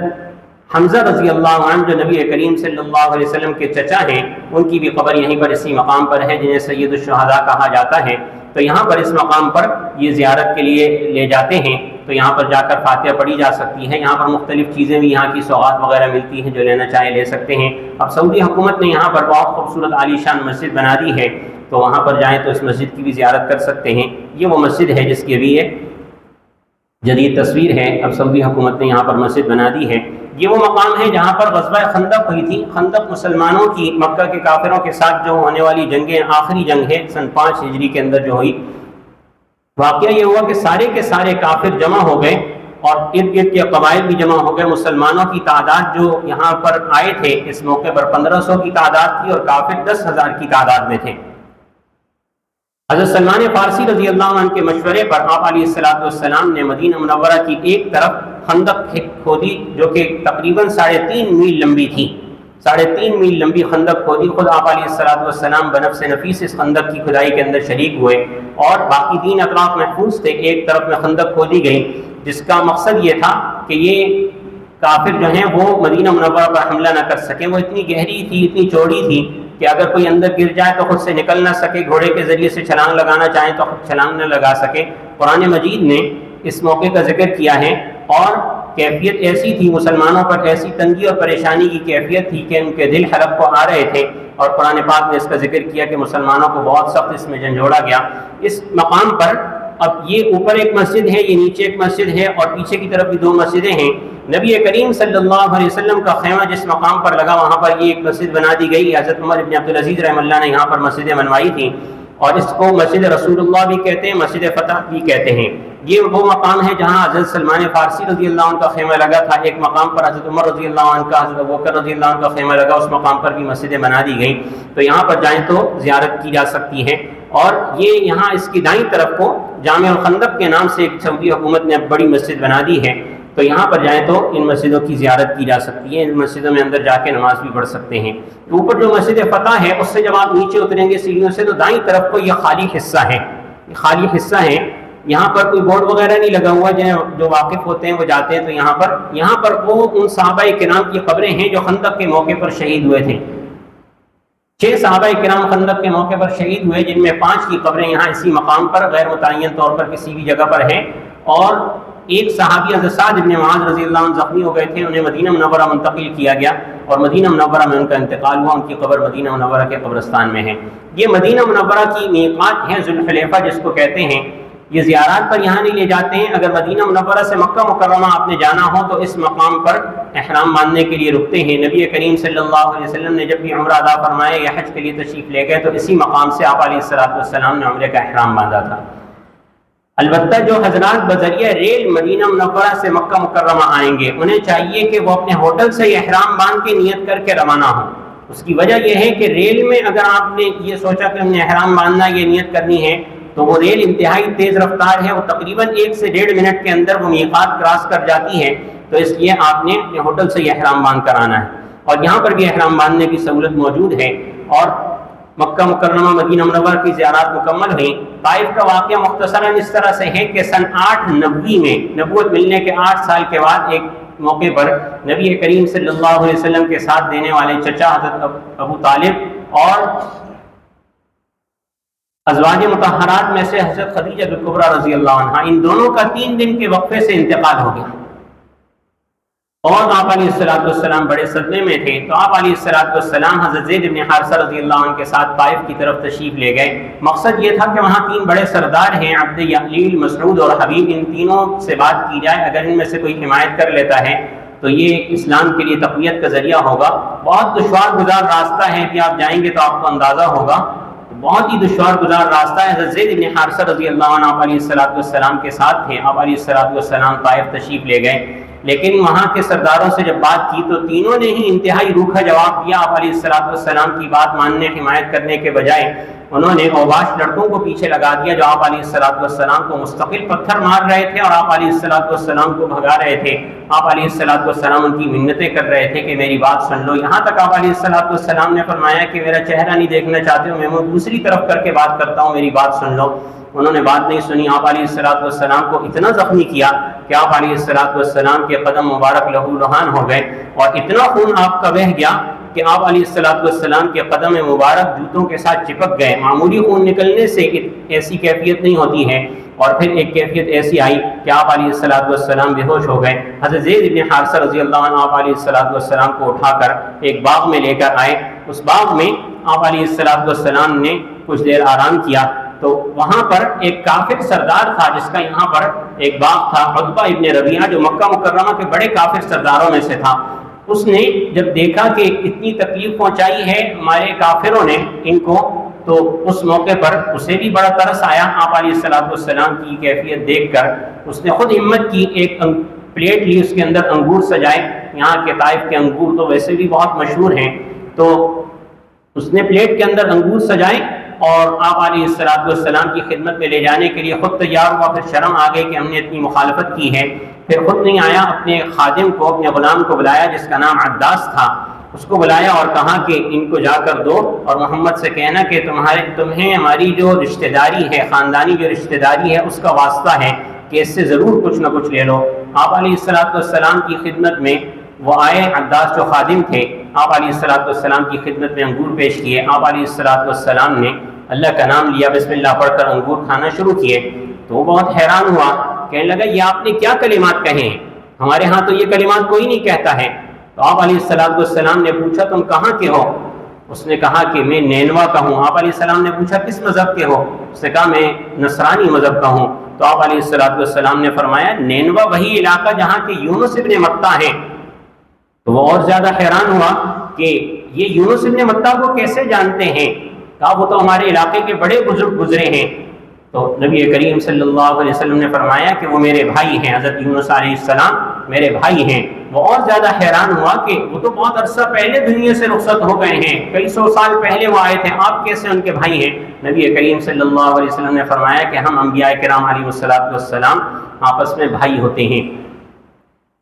حمزہ رضی اللہ عنہ جو نبی کریم صلی اللہ علیہ وسلم کے چچا ہیں، ان کی بھی قبر یہیں پر اسی مقام پر ہے، جنہیں سید الشہداء کہا جاتا ہے۔ تو یہاں پر اس مقام پر یہ زیارت کے لیے لے جاتے ہیں، تو یہاں پر جا کر فاتحہ پڑھی جا سکتی ہے۔ یہاں پر مختلف چیزیں بھی یہاں کی سوغات وغیرہ ملتی ہیں، جو لینا چاہے لے سکتے ہیں۔ اب سعودی حکومت نے یہاں پر بہت خوبصورت عالی شان مسجد بنا دی ہے، تو وہاں پر جائیں تو اس مسجد کی بھی زیارت کر سکتے ہیں۔ یہ وہ مسجد ہے جس کی ابھی یہ جدید تصویر ہے، اب سعودی حکومت نے یہاں پر مسجد بنا دی ہے۔ یہ وہ مقام ہے جہاں پر غزوہ خندق ہوئی تھی۔ خندق مسلمانوں کی مکہ کے کافروں کے ساتھ جو ہونے والی جنگیں، آخری جنگ ہے سن 5 ہجری کے اندر جو ہوئی۔ واقعہ یہ ہوا کہ سارے کے سارے کافر جمع ہو گئے اور ارد گرد کے قبائل بھی جمع ہو گئے۔ مسلمانوں کی تعداد جو یہاں پر آئے تھے اس موقع پر 1500 کی تعداد تھی اور کافر 10,000 کی تعداد میں تھے۔ حضرت سلمان فارسی رضی اللہ عنہ کے مشورے پر آپ علیہ الصلوۃ والسلام نے مدینہ منورہ کی ایک طرف خندق کھودی، جو کہ تقریباً 3.5 میل لمبی تھی۔ 3.5 میل لمبی خندق کھودی۔ خود آپ علیہ الصلوۃ والسلام بنفس نفیس اس خندق کی کھدائی کے اندر شریک ہوئے اور باقی 3 اطراف محفوظ تھے۔ ایک طرف میں خندق کھودی گئی جس کا مقصد یہ تھا کہ یہ کافر جو ہیں وہ مدینہ منورہ پر حملہ نہ کر سکیں۔ وہ اتنی گہری تھی، اتنی چوڑی تھی کہ اگر کوئی اندر گر جائے تو خود سے نکل نہ سکے، گھوڑے کے ذریعے سے چھلانگ لگانا چاہیں تو خود چھلانگ نہ لگا سکے۔ قرآن مجید نے اس موقع کا ذکر کیا ہے اور کیفیت ایسی تھی، مسلمانوں پر ایسی تنگی اور پریشانی کی کیفیت تھی کہ ان کے دل حلق کو آ رہے تھے، اور قرآن پاک نے اس کا ذکر کیا کہ مسلمانوں کو بہت سخت اس میں جھنجھوڑا گیا۔ اس مقام پر اب یہ اوپر ایک مسجد ہے، یہ نیچے ایک مسجد ہے اور پیچھے کی طرف بھی 2 مسجدیں ہیں۔ نبی کریم صلی اللہ علیہ وسلم کا خیمہ جس مقام پر لگا وہاں پر یہ ایک مسجد بنا دی گئی۔ حضرت عمر بن عبدالعزیز رحمہ اللہ نے یہاں پر مسجدیں بنوائی تھیں اور اس کو مسجد رسول اللہ بھی کہتے ہیں، مسجد فتح بھی کہتے ہیں۔ یہ وہ مقام ہے جہاں حضرت سلمان فارسی رضی اللہ عنہ کا خیمہ لگا تھا۔ ایک مقام پر حضرت عمر رضی اللہ عنہ کا، حضرت ابوبکر رضی اللہ عنہ کا خیمہ لگا، اس مقام پر بھی مسجدیں بنا دی گئیں۔ تو یہاں پر جائیں تو زیارت کی جا سکتی ہے۔ اور یہ یہاں اس کی دائیں طرف کو جامع الخندق کے نام سے ایک سعودی حکومت نے بڑی مسجد بنا دی ہے، تو یہاں پر جائیں تو ان مسجدوں کی زیارت کی جا سکتی ہے۔ ان مسجدوں میں اندر جا کے نماز بھی پڑھ سکتے ہیں۔ اوپر جو مسجد فتح ہے اس سے جب آپ نیچے اتریں گے سیڑھیوں سے تو دائیں طرف کو یہ خالی حصہ ہے، یہ خالی حصہ ہے۔ یہاں پر کوئی بورڈ وغیرہ نہیں لگا ہوا، جو واقف ہوتے ہیں وہ جاتے ہیں تو یہاں پر وہ ان صحابہ کرام کی قبریں ہیں جو خندق کے موقع پر شہید ہوئے تھے۔ 6 صحابہ کرام خندق کے موقع پر شہید ہوئے، جن میں 5 کی قبریں یہاں اسی مقام پر غیر متعین طور پر کسی بھی جگہ پر ہیں، اور ایک صحابی حضرت سعد بن معاذ رضی اللہ عنہ زخمی ہو گئے تھے، انہیں مدینہ منورہ منتقل کیا گیا اور مدینہ منورہ میں ان کا انتقال ہوا۔ ان کی قبر مدینہ منورہ کے قبرستان میں ہے۔ یہ مدینہ منورہ کی میقات ہے ذوالحلیفہ جس کو کہتے ہیں، یہ زیارات پر یہاں نہیں لے جاتے ہیں. اگر مدینہ منورہ سے مکہ مکرمہ آپ نے جانا ہو تو اس مقام پر احرام باندھنے کے لیے رکتے ہیں. نبی کریم صلی اللہ علیہ وسلم نے جب بھی عمرہ ادا فرمایا یا حج کے لیے تشریف لے گئے تو اسی مقام سے آپ علیہ السلام نے عمرے کا احرام باندھا تھا. البتہ جو حضرات بذریعہ ریل مدینہ منورہ سے مکہ مکرمہ آئیں گے انہیں چاہیے کہ وہ اپنے ہوٹل سے احرام باندھ کے نیت کر کے روانہ ہوں. اس کی وجہ یہ ہے کہ ریل میں اگر آپ نے یہ سوچا کہ ہم نے احرام باندھنا یہ نیت کرنی ہے تو وہ ریل انتہائی تیز رفتار ہے, وہ تقریباً 1 سے 1.5 منٹ کے اندر وہ میقات کراس کر جاتی ہے. تو اس لیے آپ نے اپنے ہوٹل سے یہ احرام باندھ کر آنا ہے. اور یہاں پر بھی احرام باندھنے کی سہولت موجود ہے. اور مکہ مکرمہ مدینہ منورہ کی زیارات مکمل ہوئیں. طائف کا واقعہ مختصراً اس طرح سے ہے کہ سن 890 میں نبوت ملنے کے 8 سال کے بعد ایک موقع پر نبی کریم صلی اللہ علیہ وسلم کے ساتھ دینے والے چچا حضرت ابو طالب اور ازواج مطہرات میں سے حضرت خدیجہ کبریٰ رضی اللہ عنہا, ان دونوں کا 3 دن کے وقفے سے انتقال ہو گیا اور آپ علیہ السلام بڑے صدمے میں تھے. تو آپ علیہ السلام حضرت زید بن حارثہ رضی اللہ عنہ کے ساتھ طائف کی طرف تشریف لے گئے. مقصد یہ تھا کہ وہاں 3 بڑے سردار ہیں, عبد یعلیل, مسعود اور حبیب, ان تینوں سے بات کی جائے. اگر ان میں سے کوئی حمایت کر لیتا ہے تو یہ اسلام کے لیے تقویت کا ذریعہ ہوگا. بہت دشوار گزار راستہ ہے کہ آپ جائیں گے تو آپ کو اندازہ ہوگا, بہت ہی دشوار گزار راستہ ہے. حضرت زید بن حارثہ رضی اللہ عنہ آپ علیہ السلام کے ساتھ تھے. آپ علیہ السلام طائف تشریف لے گئے, لیکن وہاں کے سرداروں سے جب بات کی تو تینوں نے ہی انتہائی روکھا جواب دیا. آپ علیہ السلام کی بات ماننے حمایت کرنے کے بجائے انہوں نے اوباش لڑکوں کو پیچھے لگا دیا جو آپ علیہ السلام کو مستقل پتھر مار رہے تھے اور آپ علیہ السلام کو بھگا رہے تھے. آپ علیہ السلام ان کی منتیں کر رہے تھے کہ میری بات سن لو. یہاں تک آپ علیہ السلام نے فرمایا کہ میرا چہرہ نہیں دیکھنا چاہتے ہو, میں منہ دوسری طرف کر کے بات کرتا ہوں, میری بات سن لو. انہوں نے بات نہیں سنی. آپ علیہ السلام کو اتنا زخمی کیا کہ آپ علیہ السلام کے قدم مبارک لہو لہان ہو گئے اور اتنا خون آپ کا بہہ گیا کہ آپ علیہ السلام کے قدم مبارک جوتوں کے ساتھ چپک گئے. معمولی خون نکلنے سے ایسی کیفیت نہیں ہوتی ہے, اور پھر ایک کیفیت ایسی آئی کہ آپ علیہ السلام بے ہوش ہو گئے. حضرت زید بن حارثہ رضی اللہ عنہ آپ علیہ السلام کو اٹھا کر ایک باغ میں لے کر آئے. اس باغ میں آپ علیہ السلام نے کچھ دیر آرام کیا تو وہاں پر ایک کافر سردار تھا جس کا یہاں پر ایک باغ تھا, عتبہ ابن ربیعہ, جو مکہ مکرمہ کے بڑے کافر سرداروں میں سے تھا. اس نے جب دیکھا کہ اتنی تکلیف پہنچائی ہے ہمارے کافروں نے ان کو, تو اس موقع پر اسے بھی بڑا ترس آیا. آپ علیہ السلام کی کیفیت دیکھ کر اس نے خود ہمت کی, ایک پلیٹ لی, اس کے اندر انگور سجائے. یہاں کے طائف کے انگور تو ویسے بھی بہت مشہور ہیں, تو اس نے پلیٹ کے اندر انگور سجائے اور آپ علیہ السلام کی خدمت میں لے جانے کے لیے خود تیار ہوا. پھر شرم آ گئی کہ ہم نے اتنی مخالفت کی ہے, پھر خود نہیں آیا, اپنے خادم کو, اپنے غلام کو بلایا جس کا نام عداس تھا. اس کو بلایا اور کہا کہ ان کو جا کر دو اور محمد سے کہنا کہ تمہیں ہماری جو رشتہ داری ہے, خاندانی جو رشتہ داری ہے, اس کا واسطہ ہے کہ اس سے ضرور کچھ نہ کچھ لے لو. آپ علیہ السلام کی خدمت میں وہ آئے. عداس جو خادم تھے آپ علیہ السلام کی خدمت میں انگور پیش کیے. آپ علیہ السلام نے اللہ کا نام لیا, بسم اللہ پڑھ کر انگور کھانا شروع کیے. تو وہ بہت حیران ہوا, کہنے لگا یہ آپ نے کیا کلمات کہے ہیں, ہمارے ہاں تو یہ کلمات کوئی نہیں کہتا ہے. تو آپ علیہ السلام نے پوچھا تم کہاں کے ہو؟ اس نے کہا کہ میں نینوا کا ہوں. آپ علیہ السلام نے پوچھا کس مذہب کے ہو؟ اس نے کہا میں نصرانی مذہب کا ہوں. تو آپ علیہ السلام نے فرمایا نینوا وہی علاقہ جہاں کے یونس ابن متہ ہیں. تو وہ اور زیادہ حیران ہوا کہ یہ یونس ابن متہ کو کیسے جانتے ہیں؟ کہا وہ تو ہمارے علاقے کے بڑے بزرگ گزرے ہیں. تو نبی کریم صلی اللہ علیہ وسلم نے فرمایا کہ وہ میرے بھائی ہیں, حضرت یونس علیہ السلام میرے بھائی ہیں. وہ اور زیادہ حیران ہوا کہ وہ تو بہت عرصہ پہلے دنیا سے رخصت ہو گئے ہیں, کئی سو سال پہلے وہ آئے تھے, آپ کیسے ان کے بھائی ہیں؟ نبی کریم صلی اللہ علیہ وسلم نے فرمایا کہ ہم انبیاء کرام علیہ السلام آپس میں بھائی ہوتے ہیں.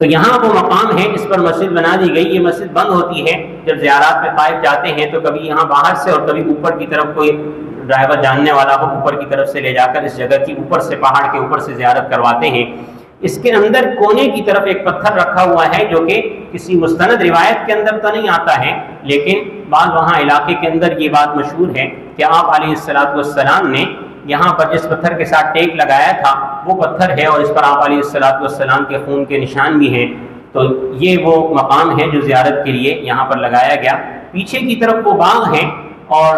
تو یہاں وہ مقام ہے, اس پر مسجد بنا دی گئی. یہ مسجد بند ہوتی ہے جب زیارات میں طائف جاتے ہیں, تو کبھی یہاں باہر سے اور کبھی اوپر کی طرف کوئی ڈرائیور جاننے والا ہو اوپر کی طرف سے لے جا کر اس جگہ کی اوپر سے, پہاڑ کے اوپر سے زیارت کرواتے ہیں. اس کے اندر کونے کی طرف ایک پتھر رکھا ہوا ہے جو کہ کسی مستند روایت کے اندر تو نہیں آتا ہے, لیکن بعض وہاں علاقے کے اندر یہ بات مشہور ہے کہ آپ علیہ السلام نے یہاں پر جس پتھر کے ساتھ ٹیک لگایا تھا وہ پتھر ہے, اور اس پر آپ علیہ السلام کے خون کے نشان بھی ہیں. تو یہ وہ مقام ہے جو زیارت کے لیے یہاں پر لگایا گیا. پیچھے کی طرف وہ باغ ہیں اور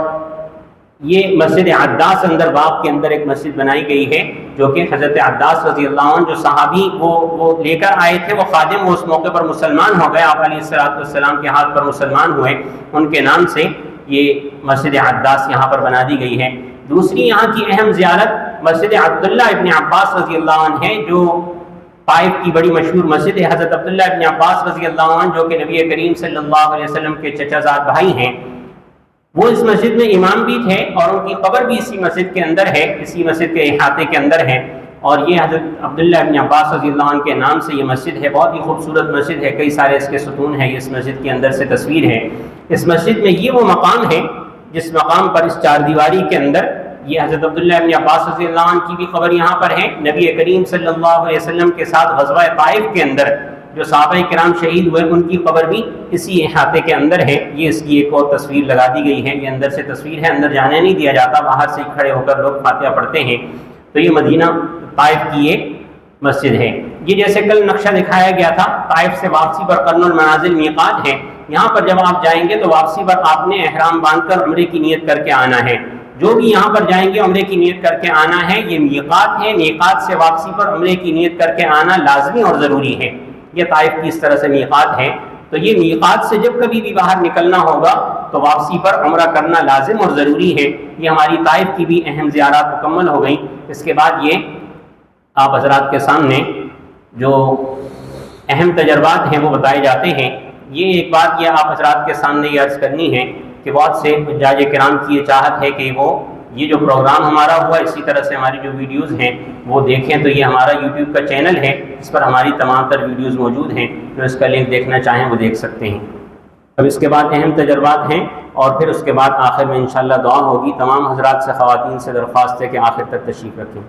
یہ مسجد عداس اندر باغ کے اندر ایک مسجد بنائی گئی ہے، جو کہ حضرت عداس رضی اللہ عنہ جو صحابی وہ لے کر آئے تھے، وہ خادم وہ اس موقع پر مسلمان ہو گئے، آپ علیہ السلام کے ہاتھ پر مسلمان ہوئے، ان کے نام سے یہ مسجد عداس یہاں پر بنا دی گئی ہے۔ دوسری یہاں کی اہم زیارت مسجد عبداللہ ابن عباس رضی اللہ عنہ ہے، جو طائف کی بڑی مشہور مسجد ہے۔ حضرت عبداللہ ابن عباس رضی اللہ عنہ جو کہ نبی کریم صلی اللہ علیہ وسلم کے چچا زاد بھائی ہیں، وہ اس مسجد میں امام بھی تھے اور ان کی قبر بھی اسی مسجد کے اندر ہے، اسی مسجد کے احاطے کے اندر ہے، اور یہ حضرت عبداللہ ابن عباس رضی اللہ عنہ کے نام سے یہ مسجد ہے۔ بہت ہی خوبصورت مسجد ہے، کئی سارے اس کے ستون ہیں، اس مسجد کے اندر سے تصویر ہے۔ اس مسجد میں یہ وہ مقام ہے جس مقام پر اس چار دیواری کے اندر یہ حضرت عبداللہ ابن عباس رضی اللہ عنہ کی بھی قبر یہاں پر ہے۔ نبی کریم صلی اللہ علیہ وسلم کے ساتھ غزوہ طائف کے اندر جو صحابہ کرام شہید ہوئے ان کی قبر بھی اسی احاطے کے اندر ہے۔ یہ اس کی ایک اور تصویر لگا دی گئی ہے، یہ اندر سے تصویر ہے، اندر جانے نہیں دیا جاتا، باہر سے کھڑے ہو کر لوگ فاتحہ پڑھتے ہیں۔ تو یہ مدینہ طائف کی ایک مسجد ہے۔ یہ جیسے کل نقشہ دکھایا گیا تھا، طائف سے واپسی پر قرن المنازل میقات ہے، یہاں پر جب آپ جائیں گے تو واپسی پر آپ نے احرام باندھ کر عمرے کی نیت کر کے آنا ہے۔ جو بھی یہاں پر جائیں گے عمرے کی نیت کر کے آنا ہے۔ یہ میقات ہے، میقات سے واپسی پر عمرے کی نیت کر کے آنا لازمی اور ضروری ہے۔ یہ طائف کی اس طرح سے میقات ہے، تو یہ میقات سے جب کبھی بھی باہر نکلنا ہوگا تو واپسی پر عمرہ کرنا لازم اور ضروری ہے۔ یہ ہماری طائف کی بھی اہم زیارات مکمل ہو گئیں۔ اس کے بعد یہ آپ حضرات کے سامنے جو اہم تجربات ہیں وہ بتائے جاتے ہیں۔ یہ ایک بات یہ آپ حضرات کے سامنے یہ عرض کرنی ہے کہ بہت سے حجاج کرام کی یہ چاہت ہے کہ وہ یہ جو پروگرام ہمارا ہوا اسی طرح سے ہماری جو ویڈیوز ہیں وہ دیکھیں، تو یہ ہمارا یوٹیوب کا چینل ہے، اس پر ہماری تمام تر ویڈیوز موجود ہیں، جو اس کا لنک دیکھنا چاہیں وہ دیکھ سکتے ہیں۔ اب اس کے بعد اہم تجربات ہیں اور پھر اس کے بعد آخر میں انشاءاللہ دعا ہوگی۔ تمام حضرات سے خواتین سے درخواست ہے کہ آخر تک تشریف رکھیں۔